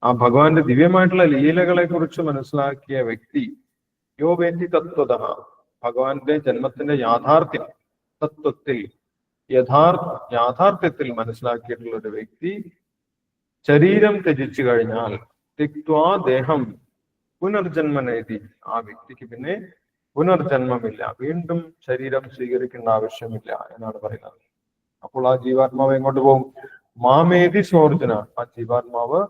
ആ ഭഗവാന്റെ ദിവ്യമായിട്ടുള്ള ലീലകളെ കുറിച്ച് മനസ്സിലാക്കിയ വ്യക്തി യോ വേത്തി തത്വതഃ, ഭഗവാന്റെ ജന്മത്തിന്റെ യാഥാർത്ഥ്യം തത്വത്തിൽ യാഥാർത്ഥ്യത്തിൽ മനസ്സിലാക്കിയിട്ടുള്ള ഒരു വ്യക്തി ശരീരം ത്യജിച്ചു കഴിഞ്ഞാൽ തിക്വാ ദേഹം പുനർജന്മനേതി, ആ വ്യക്തിക്ക് പിന്നെ പുനർജന്മമില്ല, വീണ്ടും ശരീരം സ്വീകരിക്കേണ്ട ആവശ്യമില്ല എന്നാണ് പറയുന്നത്. അപ്പോൾ ആ ജീവാത്മാവ് എങ്ങോട്ട് പോകും? മാമേതി സോർജന, ആ ജീവാത്മാവ്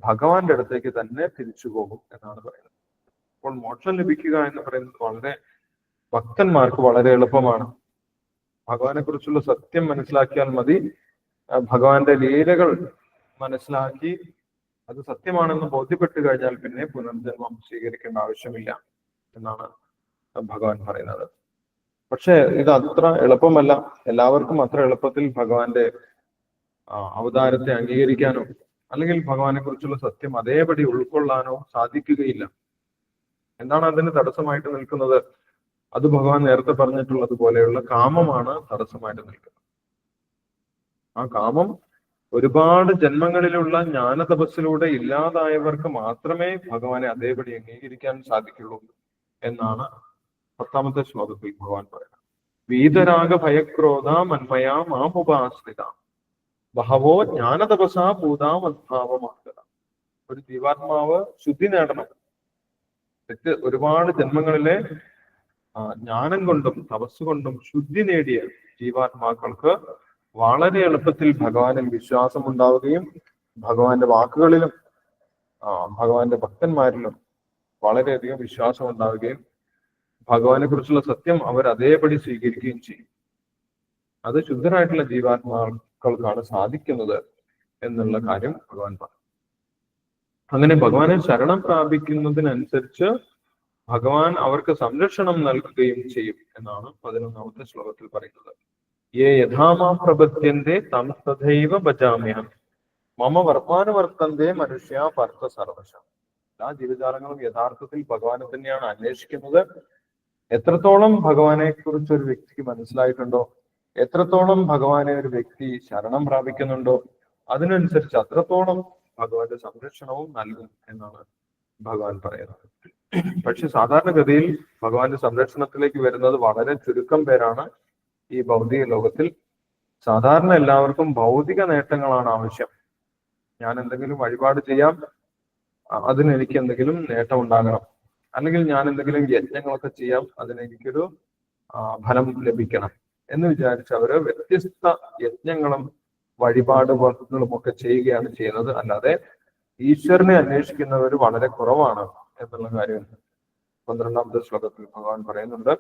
ഭഗവാന്റെ അടുത്തേക്ക് തന്നെ തിരിച്ചു പോകും എന്നാണ് പറയുന്നത്. അപ്പോൾ മോക്ഷം ലഭിക്കുക എന്ന് പറയുന്നത് വളരെ ഭക്തന്മാർക്ക് വളരെ എളുപ്പമാണ്. ഭഗവാനെ കുറിച്ചുള്ള സത്യം മനസ്സിലാക്കിയാൽ മതി. ഭഗവാന്റെ ലീലകൾ മനസ്സിലാക്കി അത് സത്യമാണെന്ന് ബോധ്യപ്പെട്ടു കഴിഞ്ഞാൽ പിന്നെ പുനർജന്മം സ്വീകരിക്കേണ്ട ആവശ്യമില്ല എന്നാണ് ഭഗവാൻ പറയുന്നത്. പക്ഷെ ഇത് അത്ര എളുപ്പമല്ല. എല്ലാവർക്കും അത്ര എളുപ്പത്തിൽ ഭഗവാന്റെ അവതാരത്തെ അംഗീകരിക്കാനോ അല്ലെങ്കിൽ ഭഗവാനെ കുറിച്ചുള്ള സത്യം അതേപടി ഉൾക്കൊള്ളാനോ സാധിക്കുകയില്ല. എന്താണ് അതിന് തടസ്സമായിട്ട് നിൽക്കുന്നത്? അത് ഭഗവാൻ നേരത്തെ പറഞ്ഞിട്ടുള്ളത് പോലെയുള്ള കാമമാണ് തടസ്സമായിട്ട് നിൽക്കുന്നത്. ആ കാമം ഒരുപാട് ജന്മങ്ങളിലുള്ള ജ്ഞാന തപസ്സിലൂടെ ഇല്ലാതായവർക്ക് മാത്രമേ ഭഗവാനെ അതേപടി അംഗീകരിക്കാൻ സാധിക്കുള്ളൂ എന്നാണ് 10ാമത്തെ ശ്ലോകത്തിൽ ഭഗവാൻ പറയുന്നത്. വീതരാഗ ഭയക്രോധ മന്മയാ മാമുപാശ്രിത ബഹവോ ജ്ഞാനതപസാ ഭൂതാം അദ്ഭാവമാക്കുക. ഒരു ജീവാത്മാവ് ശുദ്ധി നേടണം. ഒരുപാട് ജന്മങ്ങളിലെ ജ്ഞാനം കൊണ്ടും തപസ് കൊണ്ടും ശുദ്ധി നേടിയ ജീവാത്മാക്കൾക്ക് വളരെ എളുപ്പത്തിൽ ഭഗവാനിൽ വിശ്വാസം ഉണ്ടാവുകയും ഭഗവാന്റെ വാക്കുകളിലും ഭഗവാന്റെ ഭക്തന്മാരിലും വളരെയധികം വിശ്വാസം ഉണ്ടാവുകയും ഭഗവാനെ കുറിച്ചുള്ള സത്യം അവർ അതേപടി സ്വീകരിക്കുകയും ചെയ്യും. അത് ശുദ്ധരായിട്ടുള്ള ജീവാത്മാക്കൾക്കാണ് സാധിക്കുന്നത് എന്നുള്ള കാര്യം ഭഗവാൻ പറഞ്ഞു. അങ്ങനെ ഭഗവാനെ ശരണം പ്രാപിക്കുന്നതിനനുസരിച്ച് ഭഗവാൻ അവർക്ക് സംരക്ഷണം നൽകുകയും ചെയ്യും എന്നാണ് 11ാമത്തെ ശ്ലോകത്തിൽ പറയുന്നത്. യേ യഥാമാ പ്രപദ്യന്തേ തം തഥൈവ ഭജാമ്യഹം മമ വർത്തമാനവർത്തന്തേ മനുഷ്യ പാർത്ഥ സർവശം. എല്ലാ ജീവജാലങ്ങളും യഥാർത്ഥത്തിൽ ഭഗവാനെ തന്നെയാണ് അന്വേഷിക്കുന്നത്. എത്രത്തോളം ഭഗവാനെ കുറിച്ച് ഒരു വ്യക്തിക്ക് മനസ്സിലായിട്ടുണ്ടോ, എത്രത്തോളം ഭഗവാനെ ഒരു വ്യക്തി ശരണം പ്രാപിക്കുന്നുണ്ടോ, അതിനനുസരിച്ച് അത്രത്തോളം ഭഗവാന്റെ സംരക്ഷണവും നൽകും എന്നാണ് ഭഗവാൻ പറയുന്നത്. പക്ഷെ സാധാരണഗതിയിൽ ഭഗവാന്റെ സംരക്ഷണത്തിലേക്ക് വരുന്നത് വളരെ ചുരുക്കം പേരാണ്. ഈ ഭൗതിക ലോകത്തിൽ സാധാരണ എല്ലാവർക്കും ഭൗതിക നേട്ടങ്ങളാണ് ആവശ്യം. ഞാൻ എന്തെങ്കിലും വഴിപാട് ചെയ്യാം, അതിന് എനിക്ക് എന്തെങ്കിലും നേട്ടം ഉണ്ടാകണം, അല്ലെങ്കിൽ ഞാൻ എന്തെങ്കിലും യജ്ഞങ്ങളൊക്കെ ചെയ്യാം, അതിന് എനിക്കൊരു ഫലം ലഭിക്കണം എന്ന് വിചാരിച്ച് അവര് വ്യത്യസ്ത യജ്ഞങ്ങളും വഴിപാടുകളും ഒക്കെ ചെയ്യുകയാണ് ചെയ്യുന്നത്. അല്ലാതെ ഈശ്വരനെ അന്വേഷിക്കുന്നവർ വളരെ കുറവാണ് എന്നുള്ള കാര്യം 12ാമത്തെ ശ്ലോകത്തിൽ ഭഗവാൻ പറയുന്നുണ്ട്.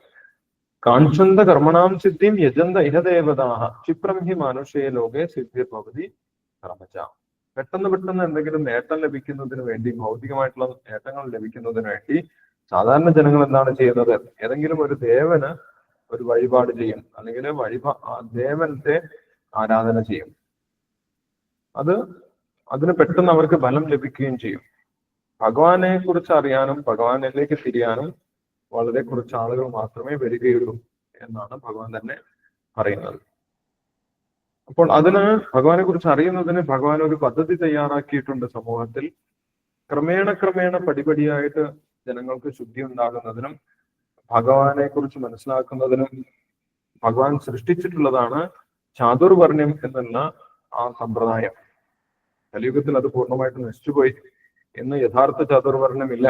കാഞ്ചന്ത കർമ്മണാം സിദ്ധിം യജന്ത ഇഹദേവതാഹ ക്ഷിപ്രം ഹി മാനുഷേ ലോകെ സിദ്ധിർഭവതി കർമ്മച. പെട്ടെന്ന് എന്തെങ്കിലും നേട്ടം ലഭിക്കുന്നതിന് വേണ്ടി, ഭൗതികമായിട്ടുള്ള നേട്ടങ്ങൾ ലഭിക്കുന്നതിന് വേണ്ടി സാധാരണ ജനങ്ങൾ എന്താണ് ചെയ്യുന്നത്? ഏതെങ്കിലും ഒരു ദേവന് ഒരു വഴിപാട് ചെയ്യും, അല്ലെങ്കിൽ ദേവന്റെ ആരാധന ചെയ്യും. അതിന് പെട്ടെന്ന് അവർക്ക് ബലം ലഭിക്കുകയും ചെയ്യും. ഭഗവാനെ കുറിച്ച് അറിയാനും ഭഗവാനിലേക്ക് തിരിയാനും വളരെ കുറച്ച് ആളുകൾ മാത്രമേ വരികയുള്ളൂ എന്നാണ് ഭഗവാൻ തന്നെ പറയുന്നത്. അപ്പോൾ ഭഗവാനെ കുറിച്ച് അറിയുന്നതിന് ഭഗവാൻ ഒരു പദ്ധതി തയ്യാറാക്കിയിട്ടുണ്ട് സമൂഹത്തിൽ. ക്രമേണ പടിപടിയായിട്ട് ജനങ്ങൾക്ക് ശുദ്ധി ഉണ്ടാകുന്നതിനും ഭഗവാനെ കുറിച്ച് മനസ്സിലാക്കുന്നതിനും ഭഗവാൻ സൃഷ്ടിച്ചിട്ടുള്ളതാണ് ചാതുർവർണ്ണ്യം എന്നുള്ള ആ സമ്പ്രദായം. കലിയുഗത്തിൽ അത് പൂർണ്ണമായിട്ട് നശിച്ചുപോയി. ഇന്ന് യഥാർത്ഥ ചാതുർവർണ്ണ്യമില്ല.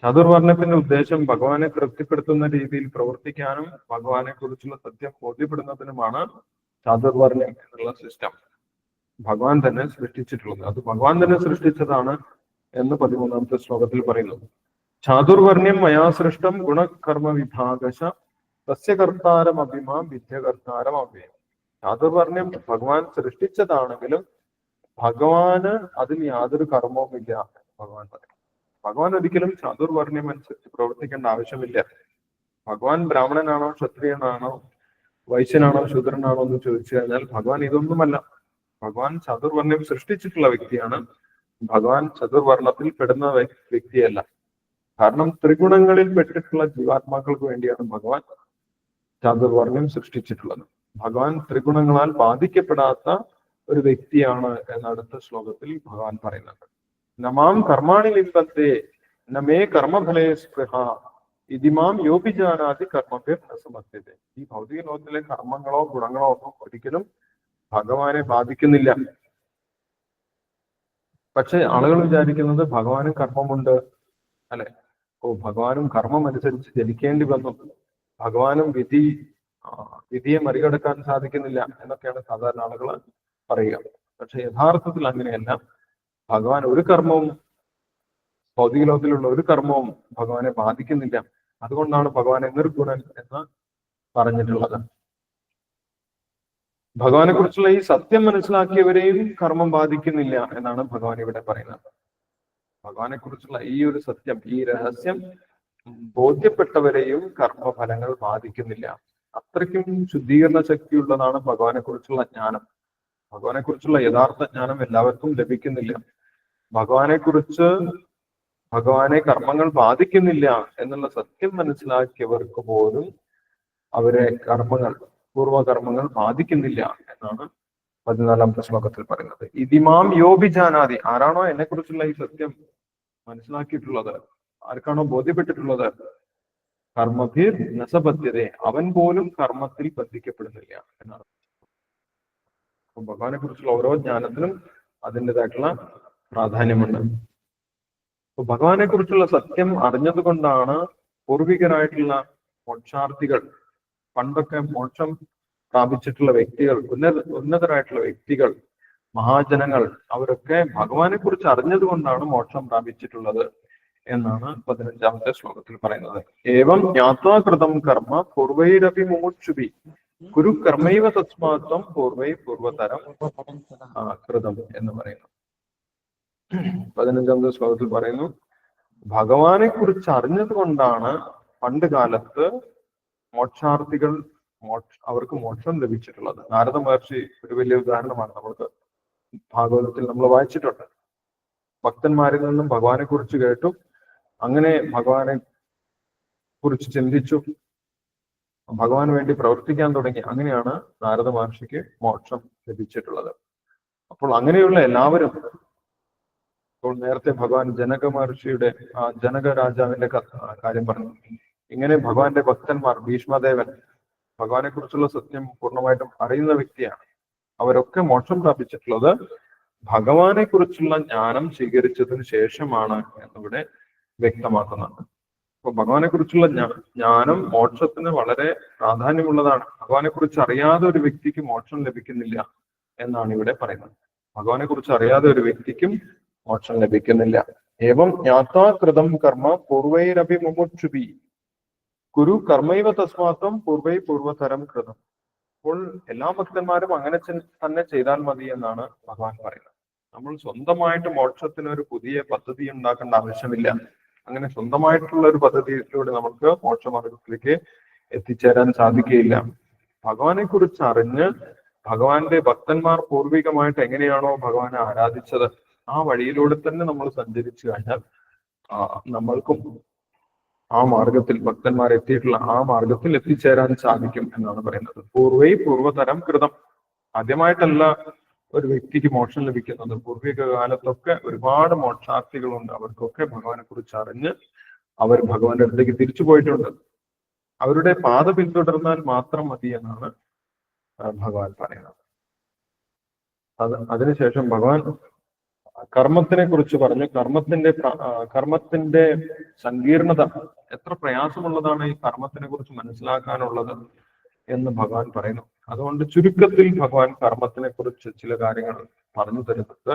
ചാതുർവർണ്ണത്തിന്റെ ഉദ്ദേശം ഭഗവാനെ തൃപ്തിപ്പെടുത്തുന്ന രീതിയിൽ പ്രവർത്തിക്കാനും ഭഗവാനെ കുറിച്ചുള്ള സത്യം ബോധ്യപ്പെടുന്നതിനുമാണ് ചാതുർവർണ്ണ്യം എന്നുള്ള സിസ്റ്റം ഭഗവാൻ തന്നെ സൃഷ്ടിച്ചിട്ടുള്ളത്. അത് ഭഗവാൻ തന്നെ സൃഷ്ടിച്ചതാണ് എന്ന് 13ാമത്തെ ശ്ലോകത്തിൽ പറയുന്നു. ചാതുർവർണ്ണ്യം മയാ സൃഷ്ടം ഗുണകർമ്മ വിഭാഗശ തസ്യ കർത്താരം അഭിമാം വിദ്യകർത്താരം അവ്യയം. ചാതുർവർണ്ണ്യം ഭഗവാൻ സൃഷ്ടിച്ചതാണെങ്കിലും ഭഗവാന് അതിൽ യാതൊരു കർമ്മവുമില്ല ഭഗവാൻ പറയും. ഭഗവാൻ ഒരിക്കലും ചാതുർവർണ്ണ്യം അനുസരിച്ച് പ്രവർത്തിക്കേണ്ട ആവശ്യമില്ല. ഭഗവാൻ ബ്രാഹ്മണനാണോ, ക്ഷത്രിയനാണോ, വൈശ്യനാണോ, ശൂദ്രനാണോ എന്ന് ചോദിച്ചു കഴിഞ്ഞാൽ ഭഗവാൻ ഇതൊന്നുമല്ല. ഭഗവാൻ ചാതുർവർണ്ണ്യം സൃഷ്ടിച്ചിട്ടുള്ള വ്യക്തിയാണ്. ഭഗവാൻ ചതുർവർണ്ണത്തിൽ പെടുന്ന വ്യക്തിയല്ല. കാരണം ത്രിഗുണങ്ങളിൽ പെട്ടിട്ടുള്ള ജീവാത്മാക്കൾക്ക് വേണ്ടിയാണ് ഭഗവാൻ ചാതുർവർണ്ണ്യം സൃഷ്ടിച്ചിട്ടുള്ളത്. ഭഗവാൻ ത്രിഗുണങ്ങളാൽ ബാധിക്കപ്പെടാത്ത ഒരു വ്യക്തിയാണ് എന്ന അടുത്ത ശ്ലോകത്തിൽ ഭഗവാൻ പറയുന്നുണ്ട്. നമാം കർമാണി ലിംബത്തെ നമേ കർമ്മഫലേ സ്പൃഹ ഇതിമാം യോപിജാനാതി കർമ്മഭ്യർ നസമത്യത. ഈ ഭൗതിക ലോകത്തിലെ കർമ്മങ്ങളോ ഗുണങ്ങളോ ഒന്നും ഒരിക്കലും ഭഗവാനെ ബാധിക്കുന്നില്ല. പക്ഷെ ആളുകൾ വിചാരിക്കുന്നത് ഭഗവാനും കർമ്മമുണ്ട്, അല്ലെ? ഭഗവാനും കർമ്മം അനുസരിച്ച് ജനിക്കേണ്ടി വന്നു, ഭഗവാനും വിധിയെ മറികടക്കാൻ സാധിക്കുന്നില്ല എന്നൊക്കെയാണ് സാധാരണ ആളുകൾ പറയുക. പക്ഷെ യഥാർത്ഥത്തിൽ അങ്ങനെയല്ല. ഭഗവാൻ ഒരു കർമ്മവും, ഭൗതിക ലോകത്തിലുള്ള ഒരു കർമ്മവും ഭഗവാനെ ബാധിക്കുന്നില്ല. അതുകൊണ്ടാണ് ഭഗവാനെ നിർഗുണൻ എന്ന് പറഞ്ഞിട്ടുള്ളത്. ഭഗവാനെ കുറിച്ചുള്ള ഈ സത്യം മനസ്സിലാക്കിയവരെയും കർമ്മം ബാധിക്കുന്നില്ല എന്നാണ് ഭഗവാൻ ഇവിടെ പറയുന്നത്. ഭഗവാനെ കുറിച്ചുള്ള ഈ ഒരു സത്യം, ഈ രഹസ്യം ബോധ്യപ്പെട്ടവരെയും കർമ്മഫലങ്ങൾ ബാധിക്കുന്നില്ല. അത്രയ്ക്കും ശുദ്ധീകരണ ശക്തിയുള്ളതാണ് ഭഗവാനെ കുറിച്ചുള്ള ജ്ഞാനം. ഭഗവാനെ കുറിച്ചുള്ള യഥാർത്ഥ ജ്ഞാനം എല്ലാവർക്കും ലഭിക്കുന്നില്ല. ഭഗവാനെ കർമ്മങ്ങൾ ബാധിക്കുന്നില്ല എന്നുള്ള സത്യം മനസ്സിലാക്കിയവർക്ക് പോലും അവരെ പൂർവകർമ്മങ്ങൾ ബാധിക്കുന്നില്ല എന്നാണ് 14ാമത്തെ ശ്ലോകത്തിൽ പറയുന്നത്. ഇതിമാം യോപിജാനാതി. ആരാണോ എന്നെ കുറിച്ചുള്ള ഈ സത്യം മനസ്സിലാക്കിയിട്ടുള്ളത്, ആർക്കാണോ ബോധ്യപ്പെട്ടിട്ടുള്ളത്, കർമ്മഭീർ നസബദ്ധ്യത, അവൻ പോലും കർമ്മത്തിൽ ബന്ധിക്കപ്പെടുന്നില്ല എന്നാണ്. അപ്പൊ ഭഗവാനെ കുറിച്ചുള്ള ഓരോ ജ്ഞാനത്തിനും അതിൻ്റെതായിട്ടുള്ള പ്രാധാന്യമുണ്ട്. അപ്പൊ ഭഗവാനെ കുറിച്ചുള്ള സത്യം അറിഞ്ഞതുകൊണ്ടാണ് പൂർവികരായിട്ടുള്ള മോക്ഷാർത്ഥികൾ, പണ്ടൊക്കെ മോക്ഷം പ്രാപിച്ചിട്ടുള്ള വ്യക്തികൾ, ഉന്നതരായിട്ടുള്ള വ്യക്തികൾ, മഹാജനങ്ങൾ, അവരൊക്കെ ഭഗവാനെ കുറിച്ച് അറിഞ്ഞതുകൊണ്ടാണ് മോക്ഷം പ്രാപിച്ചിട്ടുള്ളത് എന്നാണ് 15ാമത്തെ ശ്ലോകത്തിൽ പറയുന്നത്. ഏവം ജ്ഞാത്വാകൃതം കർമ്മ പൂർവൈരപി മുമുക്ഷുഭി കുരു കർമ്മൈവ തസ്മാത്വം പൂർവതരം കൃതം എന്ന് പറയുന്നു. 15ാമത്തെ ശ്ലോകത്തിൽ പറയുന്നു, ഭഗവാനെ കുറിച്ച് അറിഞ്ഞത് കൊണ്ടാണ് പണ്ട് കാലത്ത് മോക്ഷാർത്ഥികൾ അവർക്ക് മോക്ഷം ലഭിച്ചിട്ടുള്ളത്. നാരദ മഹർഷി ഒരു വലിയ ഉദാഹരണമാണ്. നമ്മൾക്ക് ഭാഗവതത്തിൽ നമ്മൾ വായിച്ചിട്ടുണ്ട്. ഭക്തന്മാരിൽ നിന്നും ഭഗവാനെ കുറിച്ച് കേട്ടു, അങ്ങനെ ഭഗവാനെ കുറിച്ച് ചിന്തിച്ചു, ഭഗവാന് വേണ്ടി പ്രവർത്തിക്കാൻ തുടങ്ങി. അങ്ങനെയാണ് നാരദ മഹർഷിക്ക് മോക്ഷം ലഭിച്ചിട്ടുള്ളത്. അപ്പോൾ അങ്ങനെയുള്ള എല്ലാവരും, ഇപ്പോൾ നേരത്തെ ഭഗവാൻ ജനക മഹർഷിയുടെ ജനക രാജാവിന്റെ കാര്യം പറഞ്ഞു. ഇങ്ങനെ ഭഗവാന്റെ ഭക്തന്മാർ, ഭീഷ്മദേവൻ ഭഗവാനെ കുറിച്ചുള്ള സത്യം പൂർണ്ണമായിട്ടും അറിയുന്ന വ്യക്തിയാണ്. അവരൊക്കെ മോക്ഷം പ്രാപിച്ചിട്ടുള്ളത് ഭഗവാനെ കുറിച്ചുള്ള ജ്ഞാനം സ്വീകരിച്ചതിന് ശേഷമാണ് എന്നിവിടെ വ്യക്തമാക്കുന്നുണ്ട്. അപ്പൊ ഭഗവാനെ കുറിച്ചുള്ള ജ്ഞാനം മോക്ഷത്തിന് വളരെ പ്രാധാന്യമുള്ളതാണ്. ഭഗവാനെ കുറിച്ച് അറിയാതെ ഒരു വ്യക്തിക്ക് മോക്ഷം ലഭിക്കുന്നില്ല എന്നാണ് ഇവിടെ പറയുന്നത്. ഭഗവാനെ കുറിച്ച് അറിയാതെ ഒരു വ്യക്തിക്കും മോക്ഷം ലഭിക്കുന്നില്ല. ഏവം ജ്ഞാത്വാ കൃതം കർമ്മ പൂർവൈരപി മുമുക്ഷുഭി കുരു കർമ്മൈവ തസ്മാത്വം പൂർവതരം കൃതം. അപ്പോൾ എല്ലാ ഭക്തന്മാരും അങ്ങനെ തന്നെ ചെയ്താൽ മതി എന്നാണ് ഭഗവാൻ പറയുന്നത്. നമ്മൾ സ്വന്തമായിട്ട് മോക്ഷത്തിന് ഒരു പുതിയ പദ്ധതി ഉണ്ടാക്കേണ്ട ആവശ്യമില്ല. അങ്ങനെ സ്വന്തമായിട്ടുള്ള ഒരു പദ്ധതിയിലൂടെ നമുക്ക് മോക്ഷമാർഗത്തിലേക്ക് എത്തിച്ചേരാൻ സാധിക്കുകയില്ല. ഭഗവാനെ കുറിച്ച് അറിഞ്ഞ് ഭഗവാന്റെ ഭക്തന്മാർ പൂർവികമായിട്ട് എങ്ങനെയാണോ ഭഗവാനെ ആരാധിച്ചത് ആ വഴിയിലൂടെ തന്നെ നമ്മൾ സഞ്ചരിച്ചു കഴിഞ്ഞാൽ നമ്മൾക്കും ആ മാർഗത്തിൽ ഭക്തന്മാർ എത്തിയിട്ടുള്ള ആ മാർഗത്തിൽ എത്തിച്ചേരാൻ സാധിക്കും എന്നാണ് പറയുന്നത്. പൂർവതരം കൃതം. ആദ്യമായിട്ടല്ല ഒരു വ്യക്തിക്ക് മോക്ഷം ലഭിക്കുന്നത്. പൂർവിക കാലത്തൊക്കെ ഒരുപാട് മോക്ഷാർത്ഥികളുണ്ട്. അവർക്കൊക്കെ ഭഗവാനെ കുറിച്ച് അറിഞ്ഞ് അവർ ഭഗവാന്റെ അടുത്തേക്ക് തിരിച്ചു പോയിട്ടുണ്ട്. അവരുടെ പാത പിന്തുടർന്നാൽ മാത്രം മതി എന്നാണ് ഭഗവാൻ പറയുന്നത്. അതിനുശേഷം ഭഗവാൻ കർമ്മത്തിനെ കുറിച്ച് പറഞ്ഞു. കർമ്മത്തിന്റെ സങ്കീർണത, എത്ര പ്രയാസമുള്ളതാണ് ഈ കർമ്മത്തിനെ കുറിച്ച് മനസ്സിലാക്കാനുള്ളത് എന്ന് ഭഗവാൻ പറയുന്നു. അതുകൊണ്ട് ചുരുക്കത്തിൽ ഭഗവാൻ കർമ്മത്തിനെ കുറിച്ച് ചില കാര്യങ്ങൾ പറഞ്ഞു തരുന്നത്.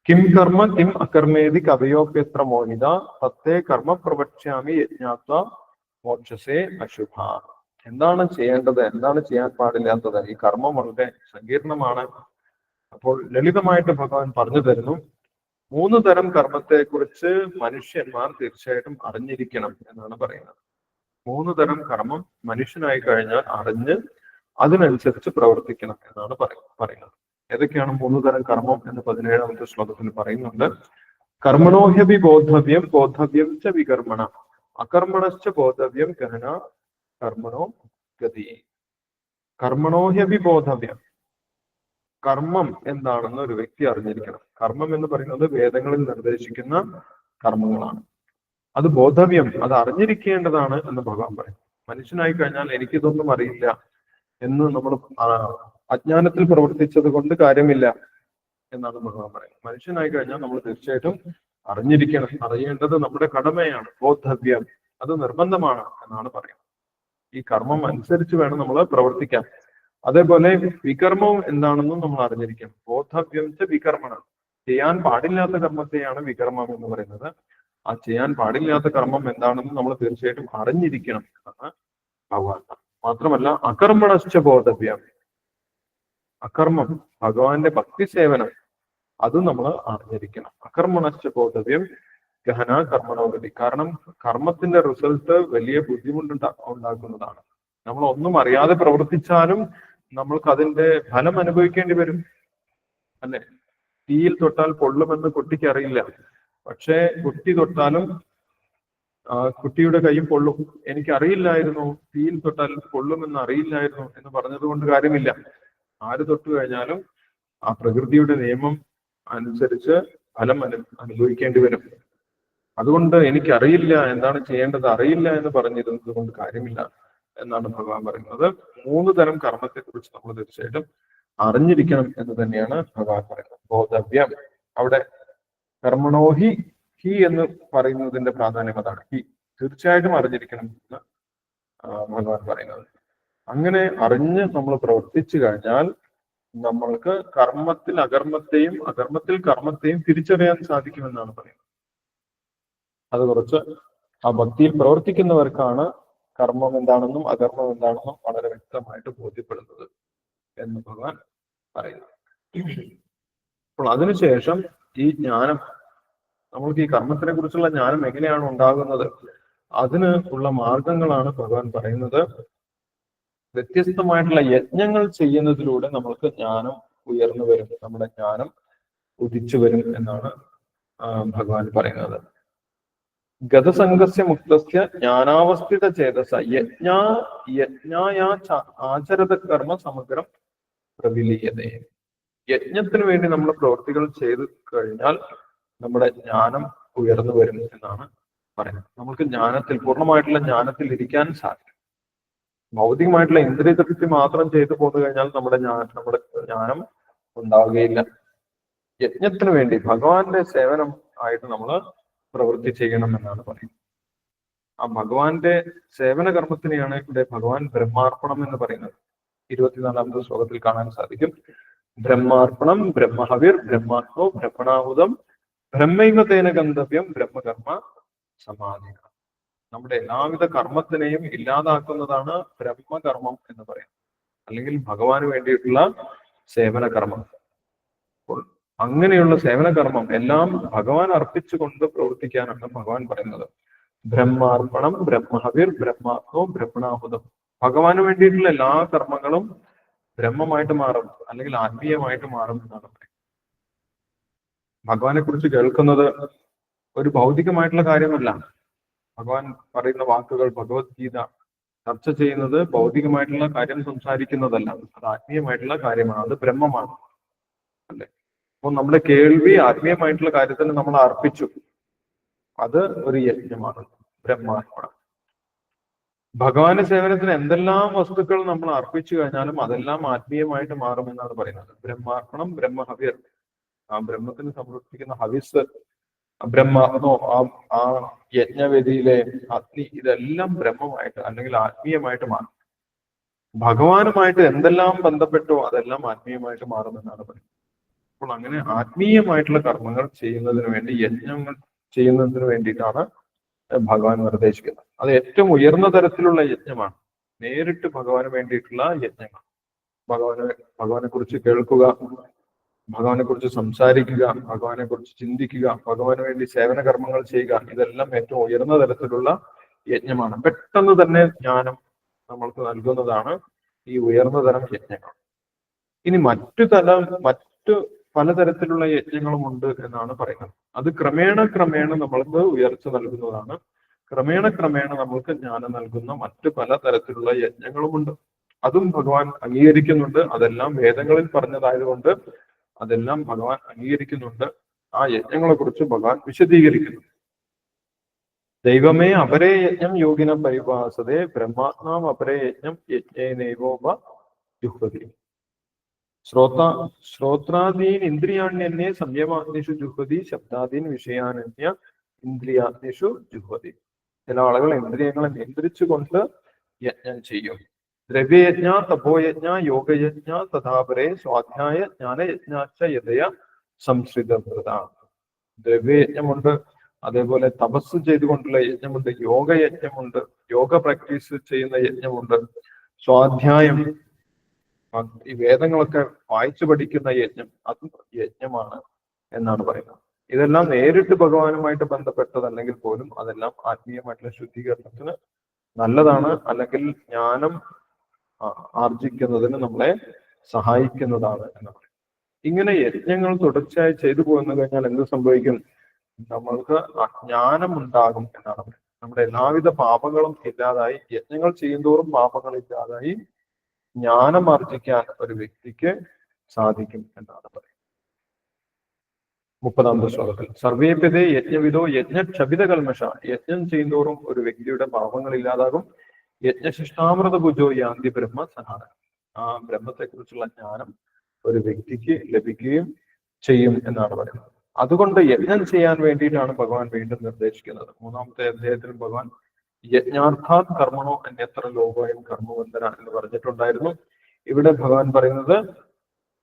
കിം കർമ്മ കിം അകർമ്മേതി കവയോപ്യത്ര മോഹിത തത്തേ കർമ്മ പ്രവക്ഷ്യാമി യജ്ഞാത്വ മോക്ഷസേ അശുഭ. എന്താണ് ചെയ്യേണ്ടത്, എന്താണ് ചെയ്യാൻ പാടില്ലാത്തത്? ഈ കർമ്മം വളരെ സങ്കീർണമാണ്. അപ്പോൾ ലളിതമായിട്ട് ഭഗവാൻ പറഞ്ഞു തരുന്നു. 3 തരം കർമ്മത്തെ കുറിച്ച് മനുഷ്യന്മാർ തീർച്ചയായിട്ടും അറിഞ്ഞിരിക്കണം എന്നാണ് പറയുന്നത്. 3 തരം കർമ്മം മനുഷ്യനായി കഴിഞ്ഞാൽ അറിഞ്ഞ് അതിനനുസരിച്ച് പ്രവർത്തിക്കണം എന്നാണ് പറയുന്നത്. ഏതൊക്കെയാണ് 3 തരം കർമ്മം എന്ന് 17ാമത്തെ ശ്ലോകത്തിൽ പറയുന്നുണ്ട്. കർമ്മണോഹ്യപി ബോധവ്യം ബോധവ്യം ച വികർമ്മണ അകർമ്മണശ്ച ബോധവ്യം ഗഹന കർമ്മണോ ഗതി. കർമ്മണോഹ്യപി ബോധവ്യം. കർമ്മം എന്താണെന്ന് ഒരു വ്യക്തി അറിഞ്ഞിരിക്കണം. കർമ്മം എന്ന് പറയുന്നത് വേദങ്ങളിൽ നിർദ്ദേശിക്കുന്ന കർമ്മങ്ങളാണ്. അത് ബോധവ്യം, അത് അറിഞ്ഞിരിക്കേണ്ടതാണ് എന്ന് ഭഗവാൻ പറയും. മനുഷ്യനായി കഴിഞ്ഞാൽ എനിക്കിതൊന്നും അറിയില്ല എന്ന് നമ്മൾ അജ്ഞാനത്തിൽ പ്രവർത്തിച്ചത് കൊണ്ട് കാര്യമില്ല എന്നാണ് ഭഗവാൻ പറയുന്നത്. മനുഷ്യനായി കഴിഞ്ഞാൽ നമ്മൾ തീർച്ചയായിട്ടും അറിഞ്ഞിരിക്കണം. അറിയേണ്ടത് നമ്മുടെ കടമയാണ്. ബോധവ്യം, അത് നിർബന്ധമാണ് എന്നാണ് പറയുന്നത്. ഈ കർമ്മം അനുസരിച്ച് വേണം നമ്മൾ പ്രവർത്തിക്കാൻ. അതേപോലെ വികർമ്മവും എന്താണെന്നും നമ്മൾ അറിഞ്ഞിരിക്കണം. ബോധവ്യം ച വികർമ്മണം. ചെയ്യാൻ പാടില്ലാത്ത കർമ്മത്തെയാണ് വികർമ്മം എന്ന് പറയുന്നത്. ആ ചെയ്യാൻ പാടില്ലാത്ത കർമ്മം എന്താണെന്ന് നമ്മൾ തീർച്ചയായിട്ടും അറിഞ്ഞിരിക്കണം എന്നാണ് ഭഗവാൻ. മാത്രമല്ല അകർമ്മണശ്ച ബോധവ്യം. അകർമ്മം, ഭഗവാന്റെ ഭക്തി സേവനം, അത് നമ്മൾ അറിഞ്ഞിരിക്കണം. അകർമ്മണശ്ച ബോധവ്യം ഗഹന കർമ്മണോഗതി. കാരണം കർമ്മത്തിന്റെ റിസൾട്ട് വലിയ ബുദ്ധിമുട്ടുണ്ടാക്കുന്നതാണ്. നമ്മൾ ഒന്നും അറിയാതെ പ്രവർത്തിച്ചാലും നമ്മൾക്ക് അതിന്റെ ഫലം അനുഭവിക്കേണ്ടി വരും, അല്ലെ? തീയിൽ തൊട്ടാൽ പൊള്ളുമെന്ന് കുട്ടിക്ക് അറിയില്ല. പക്ഷേ കുട്ടി തൊട്ടാലും കുട്ടിയുടെ കൈയും പൊള്ളും. എനിക്കറിയില്ലായിരുന്നു, തീയിൽ തൊട്ടാൽ പൊള്ളുമെന്ന് അറിയില്ലായിരുന്നു എന്ന് പറഞ്ഞത് കൊണ്ട് കാര്യമില്ല. ആര് തൊട്ടു കഴിഞ്ഞാലും ആ പ്രകൃതിയുടെ നിയമം അനുസരിച്ച് ഫലം അനുഭവിക്കേണ്ടി വരും. അതുകൊണ്ട് എനിക്കറിയില്ല, എന്താണ് ചെയ്യേണ്ടത് അറിയില്ല എന്ന് പറഞ്ഞിരുന്നത് കൊണ്ട് കാര്യമില്ല എന്നാണ് ഭഗവാൻ പറയുന്നത്. 3 തരം കർമ്മത്തെ കുറിച്ച് നമ്മൾ തീർച്ചയായിട്ടും അറിഞ്ഞിരിക്കണം എന്ന് തന്നെയാണ് ഭഗവാൻ പറയുന്നത്. ബോധവ്യം, അവിടെ കർമ്മണോഹി ഹി എന്ന് പറയുന്നതിന്റെ പ്രാധാന്യം അതാണ്. ഹി തീർച്ചയായിട്ടും അറിഞ്ഞിരിക്കണം എന്ന് ഭഗവാൻ പറയുന്നത്. അങ്ങനെ അറിഞ്ഞ് നമ്മൾ പ്രവർത്തിച്ചു കഴിഞ്ഞാൽ നമ്മൾക്ക് കർമ്മത്തിൽ അകർമ്മത്തെയും അകർമ്മത്തിൽ കർമ്മത്തെയും തിരിച്ചറിയാൻ സാധിക്കുമെന്നാണ് പറയുന്നത്. അത് കുറച്ച് ആ ഭക്തിയിൽ പ്രവർത്തിക്കുന്നവർക്കാണ് കർമ്മം എന്താണെന്നും അകർമ്മം എന്താണെന്നും വളരെ വ്യക്തമായിട്ട് ബോധ്യപ്പെടുന്നത് എന്ന് ഭഗവാൻ പറയുന്നു. അപ്പോൾ അതിനുശേഷം ഈ ജ്ഞാനം, നമ്മൾക്ക് ഈ കർമ്മത്തിനെ കുറിച്ചുള്ള ജ്ഞാനം എങ്ങനെയാണ് ഉണ്ടാകുന്നത്, അതിന് ഉള്ള മാർഗങ്ങളാണ് ഭഗവാൻ പറയുന്നത്. വ്യത്യസ്തമായിട്ടുള്ള യജ്ഞങ്ങൾ ചെയ്യുന്നതിലൂടെ നമ്മൾക്ക് ജ്ഞാനം ഉയർന്നു വരും, നമ്മുടെ ജ്ഞാനം ഉദിച്ചു വരും എന്നാണ് ഭഗവാൻ പറയുന്നത്. ഗതസംഗസ്യ മുക്തസ്യ ജ്ഞാനാവസ്ഥിത ചേതസ യജ്ഞായ ആചരത കർമ്മ സമഗ്രം പ്രവിലീയതേ. യജ്ഞത്തിന് വേണ്ടി നമ്മൾ പ്രവൃത്തികൾ ചെയ്തു കഴിഞ്ഞാൽ നമ്മുടെ ജ്ഞാനം ഉയർന്നു വരും എന്നാണ് പറയുന്നത്. നമുക്ക് ജ്ഞാനത്തിൽ, പൂർണ്ണമായിട്ടുള്ള ജ്ഞാനത്തിൽ ഇരിക്കാൻ സാധിക്കും. ഭൗതികമായിട്ടുള്ള ഇന്ദ്രിയ തൃപ്തി മാത്രം ചെയ്തു പോന്നു കഴിഞ്ഞാൽ നമ്മുടെ ജ്ഞാനം ഉണ്ടാവുകയില്ല. യജ്ഞത്തിന് വേണ്ടി ഭഗവാന്റെ സേവനം ആയിട്ട് നമ്മൾ പ്രവൃത്തി ചെയ്യണം എന്നാണ് പറയുന്നത്. ആ ഭഗവാന്റെ സേവന കർമ്മത്തിനെയാണ് ഇവിടെ ഭഗവാൻ ബ്രഹ്മാർപ്പണം എന്ന് പറയുന്നത്. 24ാമത്തെ ശ്ലോകത്തിൽ കാണാൻ സാധിക്കും. ബ്രഹ്മാർപ്പണം, ബ്രഹ്മഹവിർ, ബ്രഹ്മാത്മോ, ബ്രഹ്മണാഹുതം, ബ്രഹ്മൈവതേന ഗന്തവ്യം, ബ്രഹ്മകർമ്മ സമാധി. നമ്മുടെ എല്ലാവിധ കർമ്മത്തിനെയും ഇല്ലാതാക്കുന്നതാണ് ബ്രഹ്മകർമ്മം എന്ന് പറയുന്നത്, അല്ലെങ്കിൽ ഭഗവാന് വേണ്ടിയിട്ടുള്ള സേവന കർമ്മം. അപ്പോൾ അങ്ങനെയുള്ള സേവന കർമ്മം എല്ലാം ഭഗവാൻ അർപ്പിച്ചുകൊണ്ട് പ്രവർത്തിക്കാനാണ് ഭഗവാൻ പറയുന്നത്. ബ്രഹ്മാർപ്പണം, ബ്രഹ്മഹവിർ, ബ്രഹ്മാത്മോ, ബ്രഹ്മണാഹുതം. ഭഗവാന് വേണ്ടിയിട്ടുള്ള എല്ലാ കർമ്മങ്ങളും ബ്രഹ്മമായിട്ട് മാറും, അല്ലെങ്കിൽ ആത്മീയമായിട്ട് മാറും എന്നാണ് പറയുന്നത്. ഭഗവാനെ കുറിച്ച് കേൾക്കുന്നത് ഒരു ഭൗതികമായിട്ടുള്ള കാര്യമല്ല. ഭഗവാൻ പറയുന്ന വാക്കുകൾ, ഭഗവത്ഗീത ചർച്ച ചെയ്യുന്നത് ഭൗതികമായിട്ടുള്ള കാര്യം സംസാരിക്കുന്നതല്ല, അത് ആത്മീയമായിട്ടുള്ള കാര്യമാണ്, അത് ബ്രഹ്മമാണ്, അല്ലെ? അപ്പോൾ നമ്മുടെ കേൾവി ആത്മീയമായിട്ടുള്ള കാര്യത്തിന് നമ്മൾ അർപ്പിച്ചു, അത് ഒരു യജ്ഞമാണ്, ബ്രഹ്മാർപ്പണം. ഭഗവാന്റെ സേവനത്തിന് എന്തെല്ലാം വസ്തുക്കൾ നമ്മൾ അർപ്പിച്ചു കഴിഞ്ഞാലും അതെല്ലാം ആത്മീയമായിട്ട് മാറുമെന്നാണ് പറയുന്നത്. ബ്രഹ്മാർപ്പണം, ബ്രഹ്മഹവിർ, ആ ബ്രഹ്മത്തിന് സമർപ്പിക്കുന്ന ഹവിസ്, ബ്രഹ്മാത്മോ, ആ യജ്ഞവേദിയിലെ അഗ്നി, ഇതെല്ലാം ബ്രഹ്മമായിട്ട് അല്ലെങ്കിൽ ആത്മീയമായിട്ട് മാറും. ഭഗവാനുമായിട്ട് എന്തെല്ലാം ബന്ധപ്പെട്ടോ അതെല്ലാം ആത്മീയമായിട്ട് മാറുമെന്നാണ് പറയുന്നത്. അപ്പോൾ അങ്ങനെ ആത്മീയമായിട്ടുള്ള കർമ്മങ്ങൾ ചെയ്യുന്നതിന് വേണ്ടി, യജ്ഞങ്ങൾ ചെയ്യുന്നതിന് വേണ്ടിയിട്ടാണ് ഭഗവാൻ നിർദ്ദേശിക്കുന്നത്. അത് ഏറ്റവും ഉയർന്ന തരത്തിലുള്ള യജ്ഞമാണ്, നേരിട്ട് ഭഗവാന് വേണ്ടിയിട്ടുള്ള യജ്ഞങ്ങൾ. ഭഗവാനെ കുറിച്ച് കേൾക്കുക, ഭഗവാനെ കുറിച്ച് സംസാരിക്കുക, ഭഗവാനെ കുറിച്ച് ചിന്തിക്കുക, ഭഗവാന് വേണ്ടി സേവന കർമ്മങ്ങൾ ചെയ്യുക, ഇതെല്ലാം ഏറ്റവും ഉയർന്ന തരത്തിലുള്ള യജ്ഞമാണ്. പെട്ടെന്ന് തന്നെ ജ്ഞാനം നമ്മൾക്ക് നൽകുന്നതാണ് ഈ ഉയർന്ന തരം യജ്ഞങ്ങൾ. ഇനി മറ്റു പലതരത്തിലുള്ള യജ്ഞങ്ങളും ഉണ്ട് എന്നാണ് പറയുന്നത്. അത് ക്രമേണ നമ്മൾക്ക് ഉയർച്ച നൽകുന്നതാണ്. ക്രമേണ നമ്മൾക്ക് ജ്ഞാനം നൽകുന്ന മറ്റു പലതരത്തിലുള്ള യജ്ഞങ്ങളുമുണ്ട്. അതും ഭഗവാൻ അംഗീകരിക്കുന്നുണ്ട്. അതെല്ലാം വേദങ്ങളിൽ പറഞ്ഞതായതുകൊണ്ട് അതെല്ലാം ഭഗവാൻ അംഗീകരിക്കുന്നുണ്ട്. ആ യജ്ഞങ്ങളെ കുറിച്ച് ഭഗവാൻ വിശദീകരിക്കുന്നു. ദൈവമേ അപരേ യജ്ഞം യോഗിന പരിഭാസതേ, ബ്രഹ്മാത്മാം അപരേ യജ്ഞം യജ്ഞേനൈവോപ ജുഹ്വതി. ശ്രോത്രാദീൻ ഇന്ദ്രിയാണ്യന്യേ സംയമാഗ്നിഷു ജുഹ്വതി, ശബ്ദാദീൻ വിഷയാനന്യ ഇന്ദ്രിയാഗ്നിഷു ജുഹ്വതി. ചില ആളുകൾ ഇന്ദ്രിയങ്ങളെ നിയന്ത്രിച്ചുകൊണ്ട് യജ്ഞം ചെയ്യും. ദ്രവ്യയജ്ഞ, തപോയജ്ഞ, യോഗയജ്ഞ തഥാപരേ, സ്വാധ്യായ ജ്ഞാനയജ്ഞാച്ച യഥയ സംശ്രിതവൃത. ദ്രവ്യയജ്ഞമുണ്ട്, അതേപോലെ തപസ് ചെയ്തുകൊണ്ടുള്ള യജ്ഞമുണ്ട്, യോഗയജ്ഞമുണ്ട്, യോഗ പ്രാക്ടീസ് ചെയ്യുന്ന യജ്ഞമുണ്ട്, സ്വാധ്യായം, ഈ വേദങ്ങളൊക്കെ വായിച്ചു പഠിക്കുന്ന യജ്ഞം, അതും യജ്ഞമാണ് എന്നാണ് പറയുന്നത്. ഇതെല്ലാം നേരിട്ട് ഭഗവാനുമായിട്ട് ബന്ധപ്പെട്ടതല്ലെങ്കിൽ പോലും അതെല്ലാം ആത്മീയമായിട്ടുള്ള ശുദ്ധീകരണത്തിന് നല്ലതാണ്, അല്ലെങ്കിൽ ജ്ഞാനം ആർജിക്കുന്നതിന് നമ്മളെ സഹായിക്കുന്നതാണ് എന്ന് പറയും. ഇങ്ങനെ യജ്ഞങ്ങൾ തുടർച്ചയായി ചെയ്തു പോന്നു കഴിഞ്ഞാൽ എന്ത് സംഭവിക്കും? നമ്മൾക്ക് ജ്ഞാനം ഉണ്ടാകും എന്നാണ് പറയുന്നത്. നമ്മുടെ എല്ലാവിധ പാപങ്ങളും ഇല്ലാതായി, യജ്ഞങ്ങൾ ചെയ്യുന്തോറും പാപങ്ങൾ ഇല്ലാതായി ജ്ഞാനം ആർജിക്കാൻ ഒരു വ്യക്തിക്ക് സാധിക്കും എന്നാണ് പറയുന്നത്. 30ാമത്തെ ശ്ലോകത്തിൽ സർവേപ്യതേ യജ്ഞവിദോ യജ്ഞക്ഷപിത കൽമഷ. യജ്ഞം ചെയ്യുന്തോറും ഒരു വ്യക്തിയുടെ പാപങ്ങൾ ഇല്ലാതാകും. യജ്ഞശിഷ്ടാമൃത ഭുജോ യാന്തി ബ്രഹ്മ സനാതന. ആ ബ്രഹ്മത്തെ കുറിച്ചുള്ള ജ്ഞാനം ഒരു വ്യക്തിക്ക് ലഭിക്കുകയും ചെയ്യും എന്നാണ് പറയുന്നത്. അതുകൊണ്ട് യജ്ഞം ചെയ്യാൻ വേണ്ടിയിട്ടാണ് ഭഗവാൻ വീണ്ടും നിർദ്ദേശിക്കുന്നത്. 3ാമത്തെ അധ്യായത്തിൽ ഭഗവാൻ യജ്ഞാർത്ഥാത് കർമ്മണോ അന്യത്ര ലോകോയം കർമ്മവന്തന എന്ന് പറഞ്ഞിട്ടുണ്ടായിരുന്നു. ഇവിടെ ഭഗവാൻ പറയുന്നത്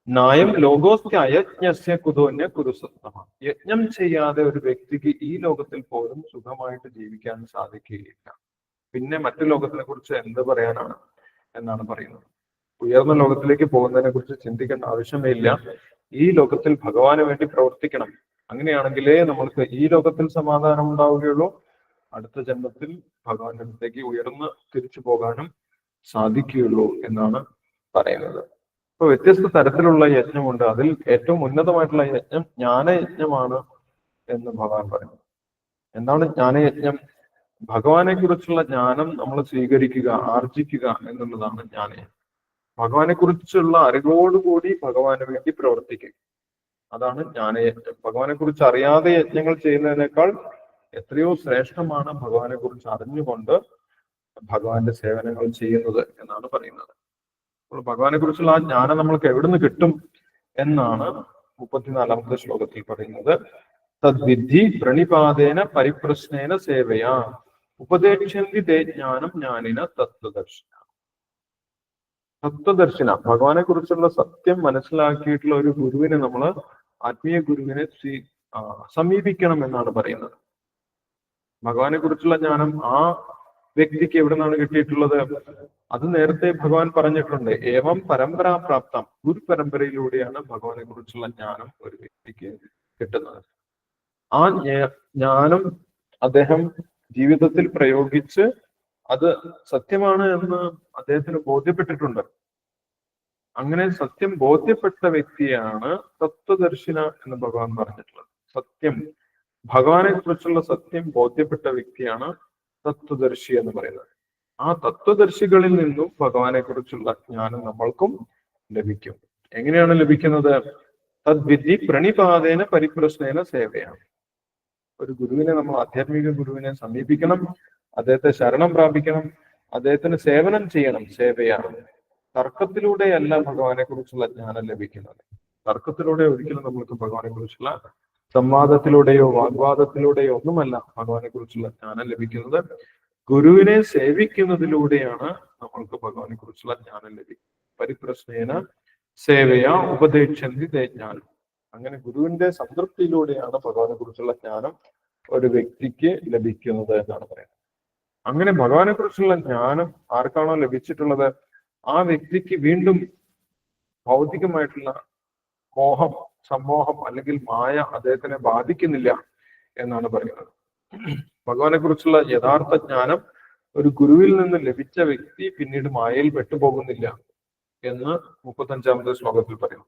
നായം ലോകോസ്യ അയജ്ഞസ്യ കുതോന്യ കുരുസത്തമ. യജ്ഞം ചെയ്യാതെ ഒരു വ്യക്തിക്ക് ഈ ലോകത്തിൽ പോലും സുഖമായിട്ട് ജീവിക്കാൻ സാധിക്കുകയില്ല. പിന്നെ മറ്റു ലോകത്തിനെ കുറിച്ച് എന്ത് പറയാനാണ് എന്നാണ് പറയുന്നത്. ഉയർന്ന ലോകത്തിലേക്ക് പോകുന്നതിനെ കുറിച്ച് ചിന്തിക്കേണ്ട ആവശ്യമേ ഇല്ല. ഈ ലോകത്തിൽ ഭഗവാന് വേണ്ടി പ്രവർത്തിക്കണം. അങ്ങനെയാണെങ്കിലേ നമ്മൾക്ക് ഈ ലോകത്തിൽ സമാധാനം ഉണ്ടാവുകയുള്ളൂ. അടുത്ത ജന്മത്തിൽ ഭഗവാന്റെ അടുത്തേക്ക് ഉയർന്ന് തിരിച്ചു പോകാനും സാധിക്കുകയുള്ളൂ എന്നാണ് പറയുന്നത്. ഇപ്പൊ വ്യത്യസ്ത തരത്തിലുള്ള യജ്ഞമുണ്ട്. അതിൽ ഏറ്റവും ഉന്നതമായിട്ടുള്ള യജ്ഞം ജ്ഞാനയജ്ഞമാണ് എന്ന് ഭഗവാൻ പറയുന്നു. എന്താണ് ജ്ഞാനയജ്ഞം? ഭഗവാനെ കുറിച്ചുള്ള ജ്ഞാനം നമ്മൾ സ്വീകരിക്കുക, ആർജിക്കുക എന്നുള്ളതാണ് ജ്ഞാനയജ്ഞം. ഭഗവാനെ കുറിച്ചുള്ള അറിവോടുകൂടി ഭഗവാന് വേണ്ടി പ്രവർത്തിക്കുക, അതാണ് ജ്ഞാനയജ്ഞം. ഭഗവാനെ കുറിച്ച് അറിയാതെ യജ്ഞങ്ങൾ ചെയ്യുന്നതിനേക്കാൾ എത്രയോ ശ്രേഷ്ഠമാണ് ഭഗവാനെ കുറിച്ച് അറിഞ്ഞുകൊണ്ട് ഭഗവാന്റെ സേവനങ്ങൾ ചെയ്യുന്നത് എന്നാണ് പറയുന്നത്. അപ്പോൾ ഭഗവാനെ കുറിച്ചുള്ള ആ ജ്ഞാനം നമ്മൾക്ക് എവിടുന്ന് കിട്ടും എന്നാണ് 34ാമത്തെ ശ്ലോകത്തിൽ പറയുന്നത്. തദ്വിദ്ധി പ്രണിപാതേന പരിപ്രശ്നേന സേവയാ ഉപദേക്ഷന്തി തേ ജ്ഞാനം ജ്ഞാനിന തത്വദർശന. തത്വദർശന, ഭഗവാനെ കുറിച്ചുള്ള സത്യം മനസ്സിലാക്കിയിട്ടുള്ള ഒരു ഗുരുവിനെ നമ്മൾ, ആത്മീയ ഗുരുവിനെ സമീപിക്കണം എന്നാണ് പറയുന്നത്. ഭഗവാനെ കുറിച്ചുള്ള ജ്ഞാനം ആ വ്യക്തിക്ക് എവിടെ നിന്നാണ് കിട്ടിയിട്ടുള്ളത്? അത് നേരത്തെ ഭഗവാൻ പറഞ്ഞിട്ടുണ്ട്. ഏവം പരമ്പരാപ്രാപ്തം, ഗുരു പരമ്പരയിലൂടെയാണ് ഭഗവാനെ കുറിച്ചുള്ള ജ്ഞാനം ഒരു വ്യക്തിക്ക് കിട്ടുന്നത്. ആ ജ്ഞാനം അദ്ദേഹം ജീവിതത്തിൽ പ്രയോഗിച്ച് അത് സത്യമാണ് എന്ന് അദ്ദേഹത്തിന് ബോധ്യപ്പെട്ടിട്ടുണ്ട്. അങ്ങനെ സത്യം ബോധ്യപ്പെട്ട വ്യക്തിയാണ് തത്വദർശിന എന്ന് ഭഗവാൻ പറഞ്ഞിട്ടുള്ളത്. സത്യം, ഭഗവാനെ കുറിച്ചുള്ള സത്യം ബോധ്യപ്പെട്ട വ്യക്തിയാണ് തത്വദർശി എന്ന് പറയുന്നത്. ആ തത്വദർശികളിൽ നിന്നും ഭഗവാനെ കുറിച്ചുള്ള ജ്ഞാനം നമ്മൾക്കും ലഭിക്കും. എങ്ങനെയാണ് ലഭിക്കുന്നത്? തദ്വിധി പ്രണിപാതേന പരിപ്രശ്നേന സേവയാണ്. ഒരു ഗുരുവിനെ, നമ്മൾ ആധ്യാത്മിക ഗുരുവിനെ സമീപിക്കണം, അദ്ദേഹത്തെ ശരണം പ്രാപിക്കണം, അദ്ദേഹത്തിന് സേവനം ചെയ്യണം. സേവയാണ്. തർക്കത്തിലൂടെയല്ല ഭഗവാനെ കുറിച്ചുള്ള ജ്ഞാനം ലഭിക്കുന്നത്. തർക്കത്തിലൂടെ ഒരിക്കലും നമ്മൾക്ക് ഭഗവാനെ കുറിച്ചുള്ള, സംവാദത്തിലൂടെയോ വാഗ്വാദത്തിലൂടെയോ ഒന്നുമല്ല ഭഗവാനെ കുറിച്ചുള്ള ജ്ഞാനം ലഭിക്കുന്നത്. ഗുരുവിനെ സേവിക്കുന്നതിലൂടെയാണ് നമ്മൾക്ക് ഭഗവാനെ കുറിച്ചുള്ള ജ്ഞാനം ലഭിക്കുന്നത്. പരിപ്രശ്നേന സേവയാ ഉപദേശന്തി ജ്ഞാനം. അങ്ങനെ ഗുരുവിന്റെ സംതൃപ്തിയിലൂടെയാണ് ഭഗവാനെ കുറിച്ചുള്ള ജ്ഞാനം ഒരു വ്യക്തിക്ക് ലഭിക്കുന്നത് എന്നാണ് പറയുന്നത്. അങ്ങനെ ഭഗവാനെ കുറിച്ചുള്ള ജ്ഞാനം ആർക്കാണോ ലഭിച്ചിട്ടുള്ളത്, ആ വ്യക്തിക്ക് വീണ്ടും ഭൗതികമായിട്ടുള്ള മോഹം, സമ്മോഹം അല്ലെങ്കിൽ മായ അദ്ദേഹത്തിനെ ബാധിക്കുന്നില്ല എന്നാണ് പറയുന്നത്. ഭഗവാനെ കുറിച്ചുള്ള യഥാർത്ഥ ജ്ഞാനം ഒരു ഗുരുവിൽ നിന്ന് ലഭിച്ച വ്യക്തി പിന്നീട് മായയിൽ പെട്ടുപോകുന്നില്ല എന്ന് 35-ാമത്തെ ശ്ലോകത്തിൽ പറയുന്നു.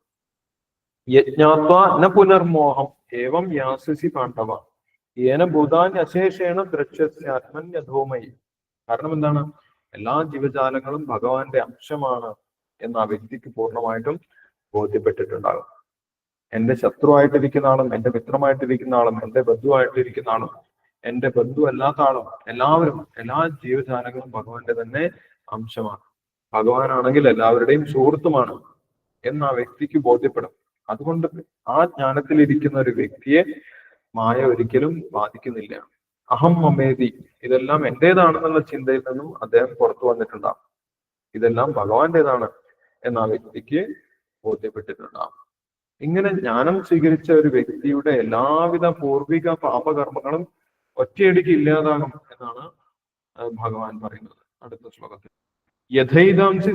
യജ്ഞാത്വ ന പുനർമോഹം ഏവം യാസിസി പാണ്ഡവ ഏന ഭൂതാൻ അശേഷേണ ദ്രക്ഷ്യാത്മന്യധൂമയി. കാരണം എന്താണ്? എല്ലാ ജീവജാലങ്ങളും ഭഗവാന്റെ അംശമാണ് എന്ന് ആ വ്യക്തിക്ക് പൂർണ്ണമായിട്ടും ബോധ്യപ്പെട്ടിട്ടുണ്ടാകും. എന്റെ ശത്രുവായിട്ടിരിക്കുന്ന ആളും, എന്റെ മിത്രമായിട്ടിരിക്കുന്ന ആളും, എന്റെ ബന്ധുവായിട്ടിരിക്കുന്ന ആളും, എന്റെ ബന്ധു അല്ലാത്ത ആളും, എല്ലാവരും, എല്ലാ ജീവജാലങ്ങളും ഭഗവാന്റെ തന്നെ അംശമാണ്. ഭഗവാനാണെങ്കിൽ എല്ലാവരുടെയും സുഹൃത്തുമാണ് എന്ന് ആ വ്യക്തിക്ക് ബോധ്യപ്പെടും. അതുകൊണ്ട് ആ ജ്ഞാനത്തിലിരിക്കുന്ന ഒരു വ്യക്തിയെ മായ ഒരിക്കലും ബാധിക്കുന്നില്ല. അഹം മമേതി, ഇതെല്ലാം എന്റേതാണെന്നുള്ള ചിന്തയിൽ നിന്നും അദ്ദേഹം പുറത്തു വന്നിട്ടുണ്ടാകും. ഇതെല്ലാം ഭഗവാന്റേതാണ് എന്ന ആ വ്യക്തിക്ക് ബോധ്യപ്പെട്ടിട്ടുണ്ടാകും. ഇങ്ങനെ ജ്ഞാനം സ്വീകരിച്ച ഒരു വ്യക്തിയുടെ എല്ലാവിധ പൂർവിക പാപകർമ്മങ്ങളും ഒറ്റയടിക്ക് ഇല്ലാതാകും എന്നാണ് ഭഗവാൻ പറയുന്നത് അടുത്ത ശ്ലോകത്തിൽ. യഥൈതാംസി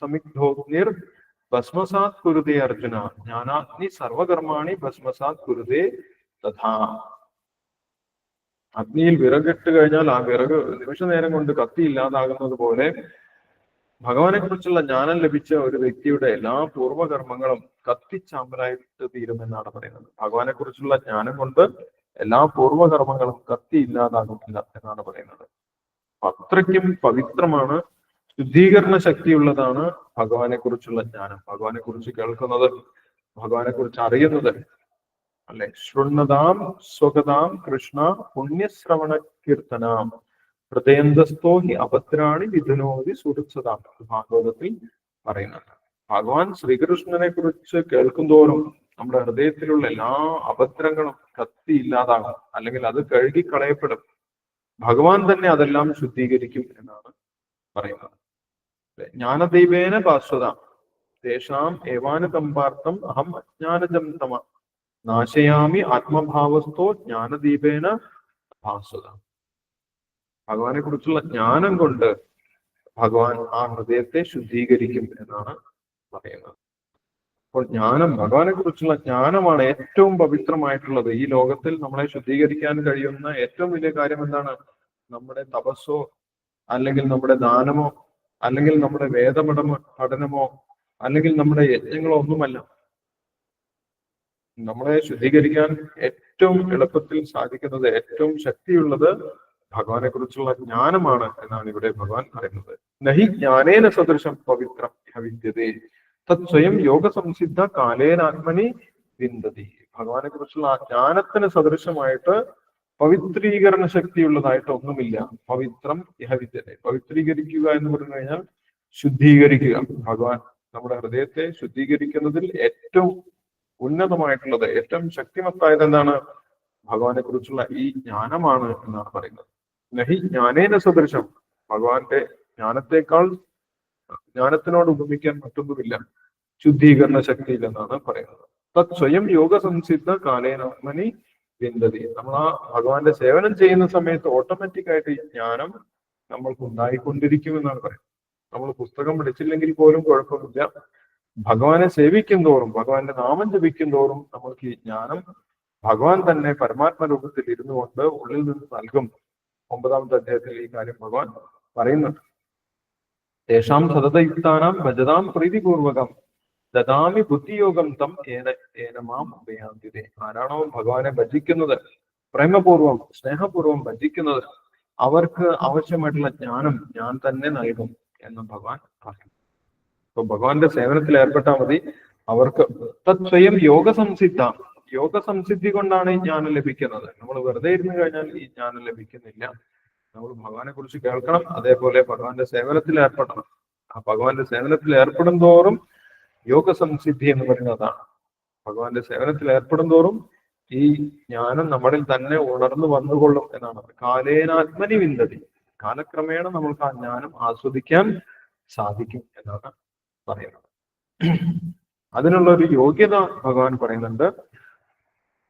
സമിഗ്ധോഗ്നിർ ഭസ്മസാത് കുരുതേ അർജുന ജ്ഞാനാഗ്നി സർവകർമാണി ഭസ്മസാത് കുരുതേ തഥാ. അഗ്നിയിൽ വിറകിട്ട് കഴിഞ്ഞാൽ ആ വിറക് നിമിഷ നേരം കൊണ്ട് കത്തി ഇല്ലാതാകുന്നത് പോലെ ഭഗവാനെ കുറിച്ചുള്ള ജ്ഞാനം ലഭിച്ച ഒരു വ്യക്തിയുടെ എല്ലാ പൂർവ്വകർമ്മങ്ങളും കത്തിച്ചാമ്പലായിട്ട് തീരുമെന്നാണ് പറയുന്നത്. ഭഗവാനെ കുറിച്ചുള്ള ജ്ഞാനം കൊണ്ട് എല്ലാ പൂർവ്വകർമ്മങ്ങളും കത്തി ഇല്ലാതാകുന്നില്ല എന്നാണ് പറയുന്നത്. അത്രയ്ക്കും പവിത്രമാണ്, ശുദ്ധീകരണ ശക്തിയുള്ളതാണ് ഭഗവാനെ കുറിച്ചുള്ള ജ്ഞാനം. ഭഗവാനെ കുറിച്ച് കേൾക്കുന്നത്, ഭഗവാനെ കുറിച്ച് അറിയുന്നത് അല്ലെ. ശൃണ്വതാം സ്വഗതാം കൃഷ്ണ പുണ്യശ്രവണ കീർത്തനാം ഹൃദയന്തസ്ഥോ ഹി അഭദ്രാണി വിധുനോതി സുഹൃത്സതാം. ഭാഗവതത്തിൽ പറയുന്നുണ്ട്. ഭഗവാൻ ശ്രീകൃഷ്ണനെ കുറിച്ച് കേൾക്കുന്തോറും നമ്മുടെ ഹൃദയത്തിലുള്ള എല്ലാ അഭദ്രങ്ങളും കത്തി ഇല്ലാതാകും, അല്ലെങ്കിൽ അത് കഴുകി കളയപ്പെടും. ഭഗവാൻ തന്നെ അതെല്ലാം ശുദ്ധീകരിക്കും എന്നാണ് പറയുന്നത്. ജ്ഞാനദീപേന ഭാസ്വത തേഷാം ഏവാനുകമ്പാർത്ഥം അഹം അജ്ഞാനജം തമ നാശയാമി ആത്മഭാവസ്ഥോ ജ്ഞാനദീപേന ഭാസ്വത. ഭഗവാനെ കുറിച്ചുള്ള ജ്ഞാനം കൊണ്ട് ഭഗവാൻ ആ ഹൃദയത്തെ ശുദ്ധീകരിക്കും എന്നാണ് പറയുന്നത്. അപ്പോൾ ജ്ഞാനം, ഭഗവാനെ കുറിച്ചുള്ള ജ്ഞാനമാണ് ഏറ്റവും പവിത്രമായിട്ടുള്ളത്. ഈ ലോകത്തിൽ നമ്മളെ ശുദ്ധീകരിക്കാൻ കഴിയുന്ന ഏറ്റവും വലിയ കാര്യം എന്താണ്? നമ്മുടെ തപസ്സോ അല്ലെങ്കിൽ നമ്മുടെ ദാനമോ അല്ലെങ്കിൽ നമ്മുടെ പഠനമോ അല്ലെങ്കിൽ നമ്മുടെ യജ്ഞങ്ങളോ ഒന്നുമല്ല. നമ്മളെ ശുദ്ധീകരിക്കാൻ ഏറ്റവും എളുപ്പത്തിൽ സാധിക്കുന്നത്, ഏറ്റവും ശക്തിയുള്ളത് ഭഗവാനെ കുറിച്ചുള്ള ജ്ഞാനമാണ് എന്നാണ് ഇവിടെ ഭഗവാൻ പറയുന്നത്. നഹി ജ്ഞാനേന സദൃശം പവിത്രം വിദ്യതേ തത് സ്വയം യോഗ സംസിദ്ധ കാലേനാത്മനി വിന്ദതി. ഭഗവാനെ കുറിച്ചുള്ള ജ്ഞാനത്തിന് സദൃശമായിട്ട് പവിത്രീകരണ ശക്തിയുള്ളതായിട്ട് ഒന്നുമില്ല. പവിത്രം ഇഹ വിദ്യതേ. പവിത്രീകരിക്കുക എന്ന് പറഞ്ഞു കഴിഞ്ഞാൽ ശുദ്ധീകരിക്കുക. ഭഗവാൻ നമ്മുടെ ഹൃദയത്തെ ശുദ്ധീകരിക്കുന്നതിൽ ഏറ്റവും ഉന്നതമായിട്ടുള്ളത്, ഏറ്റവും ശക്തിമത്തായത് എന്താണ്? ഭഗവാനെ കുറിച്ചുള്ള ഈ ജ്ഞാനമാണ് എന്നാണ് പറയുന്നത്. നഹി ജ്ഞാനേന സദൃശം, ഭഗവാന്റെ ജ്ഞാനത്തെക്കാൾ ജ്ഞാനത്തിനോട് ഉപമിക്കാൻ മറ്റൊന്നുമില്ല ശുദ്ധീകരണ ശക്തിയിൽ എന്നാണ് പറയുന്നത്. തത് സ്വയം യോഗ സംസിദ്ധ കാലേനാത്മനി വിന്ദതി. നമ്മൾ ആ ഭഗവാന്റെ സേവനം ചെയ്യുന്ന സമയത്ത് ഓട്ടോമാറ്റിക് ആയിട്ട് ഈ ജ്ഞാനം നമ്മൾക്ക് ഉണ്ടായിക്കൊണ്ടിരിക്കുമെന്നാണ് പറയുന്നത്. നമ്മൾ പുസ്തകം പഠിച്ചില്ലെങ്കിൽ പോലും കുഴപ്പമില്ല, ഭഗവാനെ സേവിക്കും തോറും, ഭഗവാന്റെ നാമം ജപിക്കും തോറും നമ്മൾക്ക് ഈ ജ്ഞാനം ഭഗവാൻ തന്നെ പരമാത്മ രൂപത്തിൽ ഇരുന്നു കൊണ്ട് ഉള്ളിൽ നിന്ന് നൽകും. 9ാമത്തെ അധ്യായത്തിൽ ഈ കാര്യം ഭഗവാൻ പറയുന്നുണ്ട്. തേഷാം സതതയുക്താനാം ഭജതാം പ്രീതിപൂർവകം ദദാമി ബുദ്ധിയോഗം തം ഏനമാം ഉപയാന്തിതേ. ആരാണോ ഭഗവാനെ ഭജിക്കുന്നത്, പ്രേമപൂർവം സ്നേഹപൂർവം ഭജിക്കുന്നത്, അവർക്ക് ആവശ്യമായിട്ടുള്ള ജ്ഞാനം ഞാൻ തന്നെ നൽകും എന്ന് ഭഗവാൻ പറയും. അപ്പൊ ഭഗവാന്റെ സേവനത്തിൽ ഏർപ്പെട്ടാൽ മതി. അവർക്ക് തത്സ്വയം യോഗ സംസിദ്ധി കൊണ്ടാണ് ഈ ജ്ഞാനം ലഭിക്കുന്നത്. നമ്മൾ വെറുതെ ഇരുന്ന് കഴിഞ്ഞാൽ ഈ ജ്ഞാനം ലഭിക്കുന്നില്ല. നമ്മൾ ഭഗവാനെ കുറിച്ച് കേൾക്കണം, അതേപോലെ ഭഗവാന്റെ സേവനത്തിൽ ഏർപ്പെടണം. ആ ഭഗവാന്റെ സേവനത്തിൽ ഏർപ്പെടും തോറും യോഗ സംസിദ്ധി എന്ന് പറയുന്നതാണ്. ഭഗവാന്റെ സേവനത്തിൽ ഏർപ്പെടും തോറും ഈ ജ്ഞാനം നമ്മളിൽ തന്നെ ഉണർന്നു വന്നുകൊള്ളും എന്നാണ്. കാലേനാത്മനി വിന്ദതി. കാലക്രമേണ നമ്മൾക്ക് ആ ജ്ഞാനം ആസ്വദിക്കാൻ സാധിക്കും എന്നാണ് പറയുന്നത്. അതിനുള്ള ഒരു യോഗ്യത ഭഗവാൻ പറയുന്നുണ്ട്.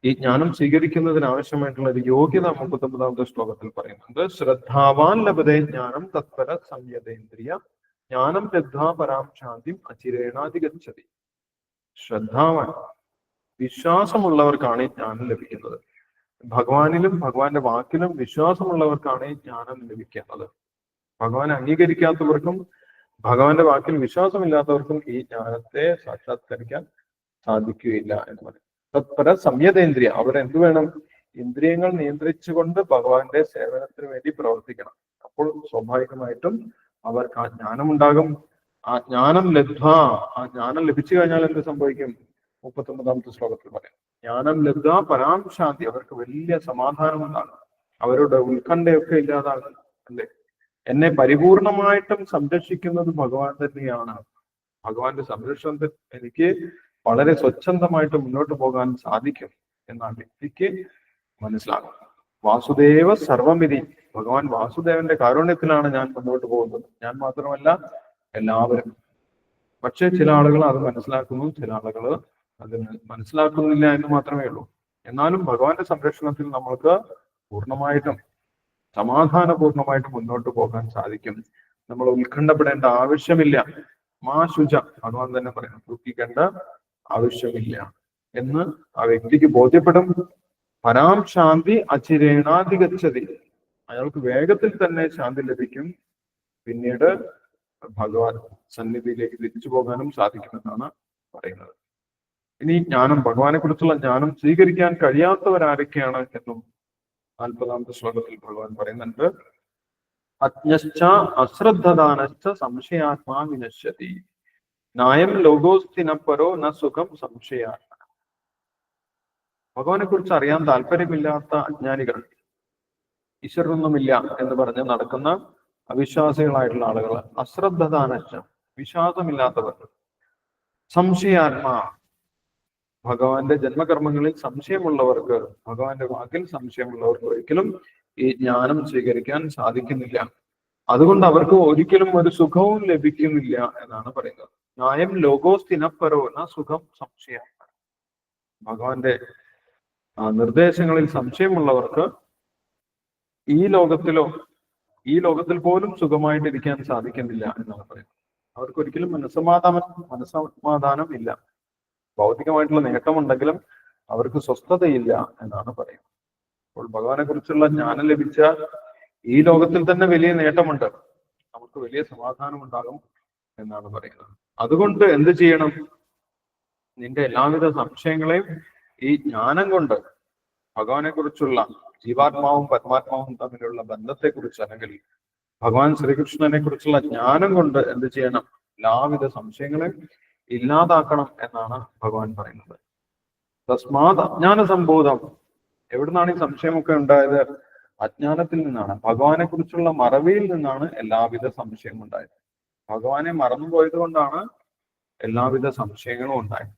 ഈ ജ്ഞാനം സ്വീകരിക്കുന്നതിന് ആവശ്യമായിട്ടുള്ള ഒരു യോഗ്യത 39ാമത്തെ ശ്ലോകത്തിൽ പറയുന്നുണ്ട്. ശ്രദ്ധാവാൻ ലഭതേ ജ്ഞാനം തത്പര സംയതേന്ദ്രിയ ജ്ഞാനം ലബ്ധ്വാ പരാം ശാന്തിം അചിരേണാധിഗച്ഛതി. ശ്രദ്ധാവാൻ, വിശ്വാസമുള്ളവർക്കാണ് ഈ ജ്ഞാനം ലഭിക്കുന്നത്. ഭഗവാനിലും ഭഗവാന്റെ വാക്കിലും വിശ്വാസമുള്ളവർക്കാണ് ഈ ജ്ഞാനം ലഭിക്കുന്നത്. ഭഗവാനെ അംഗീകരിക്കാത്തവർക്കും ഭഗവാന്റെ വാക്കിൽ വിശ്വാസമില്ലാത്തവർക്കും ഈ ജ്ഞാനത്തെ സാക്ഷാത്കരിക്കാൻ സാധിക്കുകയില്ല എന്ന് പറയും. തത്പര സംയതേന്ദ്രിയ, അവരെന്ത് വേണം? ഇന്ദ്രിയങ്ങൾ നിയന്ത്രിച്ചുകൊണ്ട് ഭഗവാന്റെ സേവനത്തിന് വേണ്ടി പ്രവർത്തിക്കണം. അപ്പോൾ സ്വാഭാവികമായിട്ടും അവർക്ക് ആ ജ്ഞാനം ഉണ്ടാകും. ആ ജ്ഞാനം ആ ജ്ഞാനം ലഭിച്ചു കഴിഞ്ഞാൽ എന്ത് സംഭവിക്കും? 39ാമത്തെ ശ്ലോകത്തിൽ പറയാം. ജ്ഞാനം ലബ്ധ്വാ പരാം ശാന്തി, അവർക്ക് വലിയ സമാധാനം ഉണ്ടാകും. അവരുടെ ഉത്കണ്ഠയൊക്കെ ഇല്ലാതാകും. അല്ലേ? എന്നെ പരിപൂർണമായിട്ടും സംരക്ഷിക്കുന്നത് ഭഗവാൻ തന്നെയാണ്. ഭഗവാന്റെ സംരക്ഷണത്തിൽ എനിക്ക് വളരെ സ്വച്ഛന്തമായിട്ട് മുന്നോട്ട് പോകാൻ സാധിക്കും എന്നാണ് വ്യക്തിക്ക് മനസ്സിലാകും. വാസുദേവ സർവമിതി, ഭഗവാൻ വാസുദേവന്റെ കാരുണ്യത്തിലാണ് ഞാൻ മുന്നോട്ട് പോകുന്നത്. ഞാൻ മാത്രമല്ല, എല്ലാവരും. പക്ഷെ ചില ആളുകൾ അത് മനസ്സിലാക്കുന്നു, ചില ആളുകൾ അത് മനസ്സിലാക്കുന്നില്ല എന്ന് മാത്രമേ ഉള്ളൂ. എന്നാലും ഭഗവാന്റെ സംരക്ഷണത്തിൽ നമ്മൾക്ക് പൂർണ്ണമായിട്ടും സമാധാനപൂർണമായിട്ട് മുന്നോട്ട് പോകാൻ സാധിക്കും. നമ്മൾ ഉത്കണ്ഠപ്പെടേണ്ട ആവശ്യമില്ല. ശുച, ഭഗവാൻ തന്നെ പറയാം, ദുഃഖിക്കേണ്ട ആവശ്യമില്ല എന്ന് ആ വ്യക്തിക്ക് ബോധ്യപ്പെടും. പരാം ശാന്തി അചിരേണാധിഗച്ഛതി, അയാൾക്ക് വേഗത്തിൽ തന്നെ ശാന്തി ലഭിക്കും. പിന്നീട് ഭഗവാൻ സന്നിധിയിലേക്ക് തിരിച്ചു പോകാനും സാധിക്കുമെന്നാണ് പറയുന്നത്. ഇനി ജ്ഞാനം, ഭഗവാനെ കുറിച്ചുള്ള ജ്ഞാനം സ്വീകരിക്കാൻ കഴിയാത്തവരാരൊക്കെയാണ് എന്നും 40ാമത്തെ ശ്ലോകത്തിൽ ഭഗവാൻ പറയുന്നുണ്ട്. അജ്ഞശ്ച അശ്രദ്ധദാനശ്ച സംശയാത്മാ വിനശ്യതി നായം ലോകോസ്തിനപ്പരോ ന സുഖം സംശയാത്മ. ഭഗവാനെ കുറിച്ച് അറിയാൻ താല്പര്യമില്ലാത്ത അജ്ഞാനികൾ, ഈശ്വരനൊന്നുമില്ല എന്ന് പറഞ്ഞ് നടക്കുന്ന അവിശ്വാസികളായിട്ടുള്ള ആളുകൾ, അശ്രദ്ധദാനശ്ച, വിശ്വാസമില്ലാത്തവർ, സംശയാത്മാ, ഭഗവാന്റെ ജന്മകർമ്മങ്ങളിൽ സംശയമുള്ളവർക്ക്, ഭഗവാന്റെ വാക്കിൽ സംശയമുള്ളവർക്ക് ഒരിക്കലും ഈ ജ്ഞാനം സ്വീകരിക്കാൻ സാധിക്കുന്നില്ല. അതുകൊണ്ട് അവർക്ക് ഒരിക്കലും ഒരു സുഖവും ലഭിക്കുന്നില്ല എന്നാണ് പറയുന്നത്. ന്യായം ലോകോസ്തിനപ്പരോ ന സുഖം സംശയ. ഭഗവാന്റെ നിർദ്ദേശങ്ങളിൽ സംശയമുള്ളവർക്ക് ഈ ലോകത്തിൽ പോലും സുഖമായിട്ടിരിക്കാൻ സാധിക്കുന്നില്ല എന്നാണ് പറയുന്നത്. അവർക്ക് ഒരിക്കലും മനസ്സമാധാനം ഇല്ല. ഭൗതികമായിട്ടുള്ള നേട്ടമുണ്ടെങ്കിലും അവർക്ക് സ്വസ്ഥതയില്ല എന്നാണ് പറയുന്നത്. അപ്പോൾ ഭഗവാനെ കുറിച്ചുള്ള ജ്ഞാനം ലഭിച്ച ഈ ലോകത്തിൽ തന്നെ വലിയ നേട്ടമുണ്ട്, നമുക്ക് വലിയ സമാധാനം ഉണ്ടാകും എന്നാണ് പറയുന്നത്. അതുകൊണ്ട് എന്ത് ചെയ്യണം? നിന്റെ എല്ലാവിധ സംശയങ്ങളെയും ഈ ജ്ഞാനം കൊണ്ട്, ഭഗവാനെ കുറിച്ചുള്ള, ജീവാത്മാവും പരമാത്മാവും തമ്മിലുള്ള ബന്ധത്തെക്കുറിച്ച്, അല്ലെങ്കിൽ ഭഗവാൻ ശ്രീകൃഷ്ണനെ കുറിച്ചുള്ള ജ്ഞാനം കൊണ്ട് എന്ത് ചെയ്യണം? എല്ലാവിധ സംശയങ്ങളെയും ഇല്ലാതാക്കണം എന്നാണ് ഭഗവാൻ പറയുന്നത്. തസ്മാത് അജ്ഞാന സംബോധം. എവിടുന്നാണ് ഈ സംശയമൊക്കെ ഉണ്ടായത്? അജ്ഞാനത്തിൽ നിന്നാണ്. ഭഗവാനെ കുറിച്ചുള്ള മറവിയിൽ നിന്നാണ് എല്ലാവിധ സംശയവും ഉണ്ടായത്. ഭഗവാനെ മറന്നുപോയത് കൊണ്ടാണ് എല്ലാവിധ സംശയങ്ങളും ഉണ്ടായത്.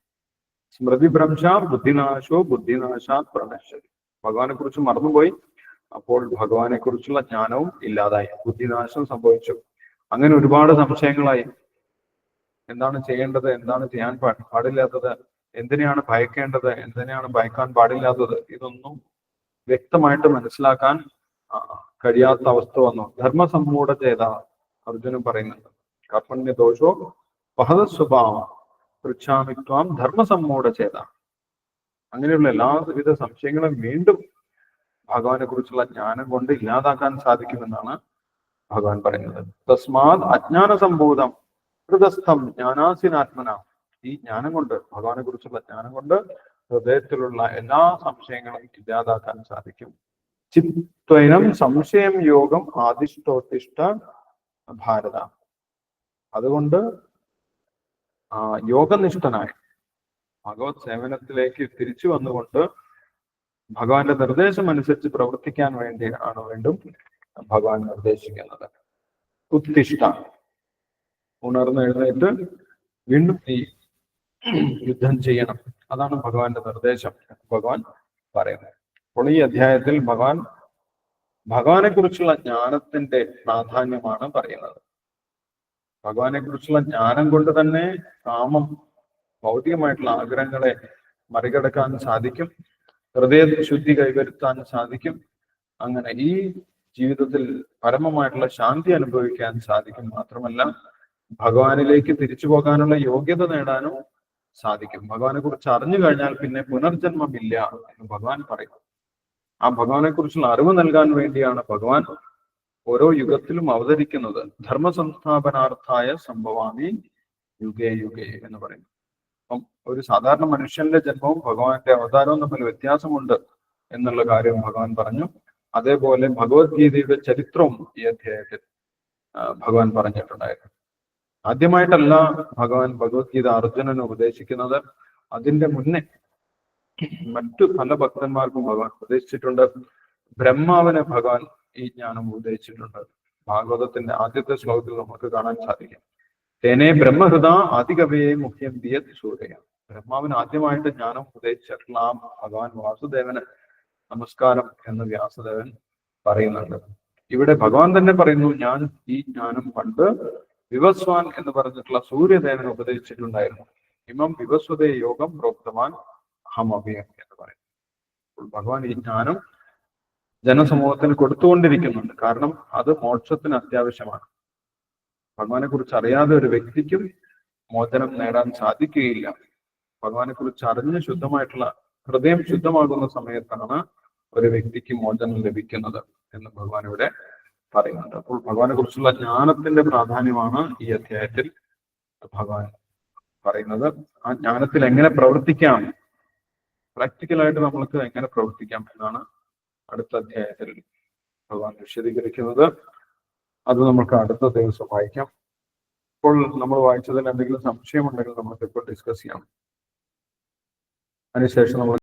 സ്മൃതിഭ്രംശ ബുദ്ധിനാശോ ബുദ്ധിനാശാത് പ്രണശ്യതി. ഭഗവാനെ കുറിച്ച് മറന്നുപോയി, അപ്പോൾ ഭഗവാനെ കുറിച്ചുള്ള ജ്ഞാനവും ഇല്ലാതായി, ബുദ്ധിനാശം സംഭവിച്ചു. അങ്ങനെ ഒരുപാട് സംശയങ്ങളായി. എന്താണ് ചെയ്യേണ്ടത്, എന്താണ് ചെയ്യാൻ പാടില്ലാത്തത്, എന്തിനെയാണ് ഭയക്കേണ്ടത്, എന്തിനെയാണ് ഭയക്കാൻ പാടില്ലാത്തത്, ഇതൊന്നും വ്യക്തമായിട്ട് മനസ്സിലാക്കാൻ കഴിയാത്ത അവസ്ഥ വന്നു. ധർമ്മസമ്മൂഢ ചെയ്ത അർജുനൻ പറയുന്നുണ്ട്. കർമ്മണ്യ ദോഷോ പഹത സ്വഭാവം പൃച്ഛാമിത്വാം ധർമ്മസമ്മൂഢ ചെയ്ത. അങ്ങനെയുള്ള എല്ലാവിധ സംശയങ്ങളും വീണ്ടും ഭഗവാനെ കുറിച്ചുള്ള ജ്ഞാനം കൊണ്ട് ഇല്ലാതാക്കാൻ സാധിക്കുമെന്നാണ് ഭഗവാൻ പറയുന്നത്. തസ്മാത് അജ്ഞാന സംഭൂതം ഹൃദസ്ഥം ജ്ഞാനാസിനാത്മന. ഈ ജ്ഞാനം കൊണ്ട്, ഭഗവാനെ കുറിച്ചുള്ള ജ്ഞാനം കൊണ്ട് ഹൃദയത്തിലുള്ള എല്ലാ സംശയങ്ങളും ഇല്ലാതാക്കാൻ സാധിക്കും. ചിത്വനം സംശയം യോഗം ആദിഷ്ടോത്തിഷ്ട ഭാരത. അതുകൊണ്ട് യോഗനിഷ്ഠനായി ഭഗവത് സേവനത്തിലേക്ക് തിരിച്ചു വന്നുകൊണ്ട് ഭഗവാന്റെ നിർദ്ദേശം അനുസരിച്ച് പ്രവർത്തിക്കാൻ വേണ്ടിയാണ് ഭഗവാൻ നിർദ്ദേശിക്കുന്നത്. ഉത്തിഷ്ഠ, ഉണർന്നെഴുന്നേറ്റ് വീണ്ടും ഈ യുദ്ധം ചെയ്യണം. അതാണ് ഭഗവാന്റെ നിർദ്ദേശം ഭഗവാൻ പറയുന്നത്. അപ്പോൾ ഈ അധ്യായത്തിൽ ഭഗവാനെ കുറിച്ചുള്ള ജ്ഞാനത്തിന്റെ പ്രാധാന്യമാണ് പറയുന്നത്. ഭഗവാനെ കുറിച്ചുള്ള ജ്ഞാനം കൊണ്ട് തന്നെ കാമം, ഭൗതികമായിട്ടുള്ള ആഗ്രഹങ്ങളെ മറികടക്കാൻ സാധിക്കും, ഹൃദയ ശുദ്ധി കൈവരുത്താൻ സാധിക്കും. അങ്ങനെ ഈ ജീവിതത്തിൽ പരമമായിട്ടുള്ള ശാന്തി അനുഭവിക്കാൻ സാധിക്കും. മാത്രമല്ല ഭഗവാനിലേക്ക് തിരിച്ചു പോകാനുള്ള യോഗ്യത നേടാനും സാധിക്കും. ഭഗവാനെ കുറിച്ച് അറിഞ്ഞു കഴിഞ്ഞാൽ പിന്നെ പുനർജന്മമില്ല എന്ന് ഭഗവാൻ പറയും. ആ ഭഗവാനെ കുറിച്ചുള്ള അറിവ് നൽകാൻ വേണ്ടിയാണ് ഭഗവാൻ ഓരോ യുഗത്തിലും അവതരിക്കുന്നത്. ധർമ്മ സംസ്ഥാപനാർത്ഥായ സംഭവാമി യുഗേ യുഗേ എന്ന് പറയും. അപ്പം ഒരു സാധാരണ മനുഷ്യന്റെ ജന്മവും ഭഗവാന്റെ അവതാരവും തമ്മിൽ വ്യത്യാസമുണ്ട് എന്നുള്ള കാര്യം ഭഗവാൻ പറഞ്ഞു. അതേപോലെ ഭഗവത്ഗീതയുടെ ചരിത്രവും ഈ അധ്യായത്തിൽ ഭഗവാൻ പറഞ്ഞിട്ടുണ്ടായിരുന്നു. ആദ്യമായിട്ടല്ല ഭഗവാൻ ഭഗവത്ഗീത അർജുനന് ഉപദേശിക്കുന്നത്. അതിന്റെ മുന്നേ മറ്റു പല ഭക്തന്മാർക്കും ഭഗവാൻ ഉപദേശിച്ചിട്ടുണ്ട്. ബ്രഹ്മാവിന് ഭഗവാൻ ഈ ജ്ഞാനം ഉപദേശിച്ചിട്ടുണ്ട്. ഭാഗവതത്തിന്റെ ആദ്യത്തെ ശ്ലോകത്തിൽ നമുക്ക് കാണാൻ സാധിക്കും. തേനെ ബ്രഹ്മഹൃദ ആദികവയെ മുഖ്യം ദിയത് സൂര്യ. ബ്രഹ്മാവിന് ആദ്യമായിട്ട് ജ്ഞാനം ഉപദേശിച്ചിട്ടുള്ള ആ ഭഗവാൻ വാസുദേവന് നമസ്കാരം എന്ന് വ്യാസദേവൻ പറയുന്നുണ്ട്. ഇവിടെ ഭഗവാൻ തന്നെ പറയുന്നു, ഞാൻ ഈ ജ്ഞാനം പണ്ട് വിവസ്വാൻ എന്ന് പറഞ്ഞിട്ടുള്ള സൂര്യദേവന് ഉപദേശിച്ചിട്ടുണ്ടായിരുന്നു. ഇമം വിവസ്വതേ യോഗം പ്രോക്തവാൻ അഹമഭയം എന്ന് പറയും. ഭഗവാൻ ഈ ജ്ഞാനം ജനസമൂഹത്തിന് കൊടുത്തുകൊണ്ടിരിക്കുന്നുണ്ട്. കാരണം അത് മോക്ഷത്തിന് അത്യാവശ്യമാണ്. ഭഗവാനെ കുറിച്ച് അറിയാതെ ഒരു വ്യക്തിക്കും മോചനം നേടാൻ സാധിക്കുകയില്ല. ഭഗവാനെ കുറിച്ച് അറിഞ്ഞ് ശുദ്ധമായിട്ടുള്ള ഹൃദയം ശുദ്ധമാകുന്ന സമയത്താണ് ഒരു വ്യക്തിക്ക് മോചനം ലഭിക്കുന്നത് എന്ന് ഭഗവാൻ ഇവിടെ പറയുന്നുണ്ട്. അപ്പോൾ ഭഗവാനെ കുറിച്ചുള്ള ജ്ഞാനത്തിന്റെ പ്രാധാന്യമാണ് ഈ അധ്യായത്തിൽ ഭഗവാൻ പറയുന്നത്. ആ ജ്ഞാനത്തിൽ എങ്ങനെ പ്രവർത്തിക്കാം, പ്രാക്ടിക്കലായിട്ട് നമ്മൾക്ക് എങ്ങനെ പ്രവർത്തിക്കാം എന്നാണ് അടുത്ത അധ്യായത്തിൽ ഭഗവാൻ വിശദീകരിക്കുന്നത്. അത് നമുക്ക് അടുത്ത ദിവസം വായിക്കാം. ഇപ്പോൾ നമ്മൾ വായിച്ചതിൽ എന്തെങ്കിലും സംശയമുണ്ടെങ്കിൽ നമുക്ക് ഇപ്പോൾ ഡിസ്കസ് ചെയ്യാം. അതിനുശേഷം നമ്മൾ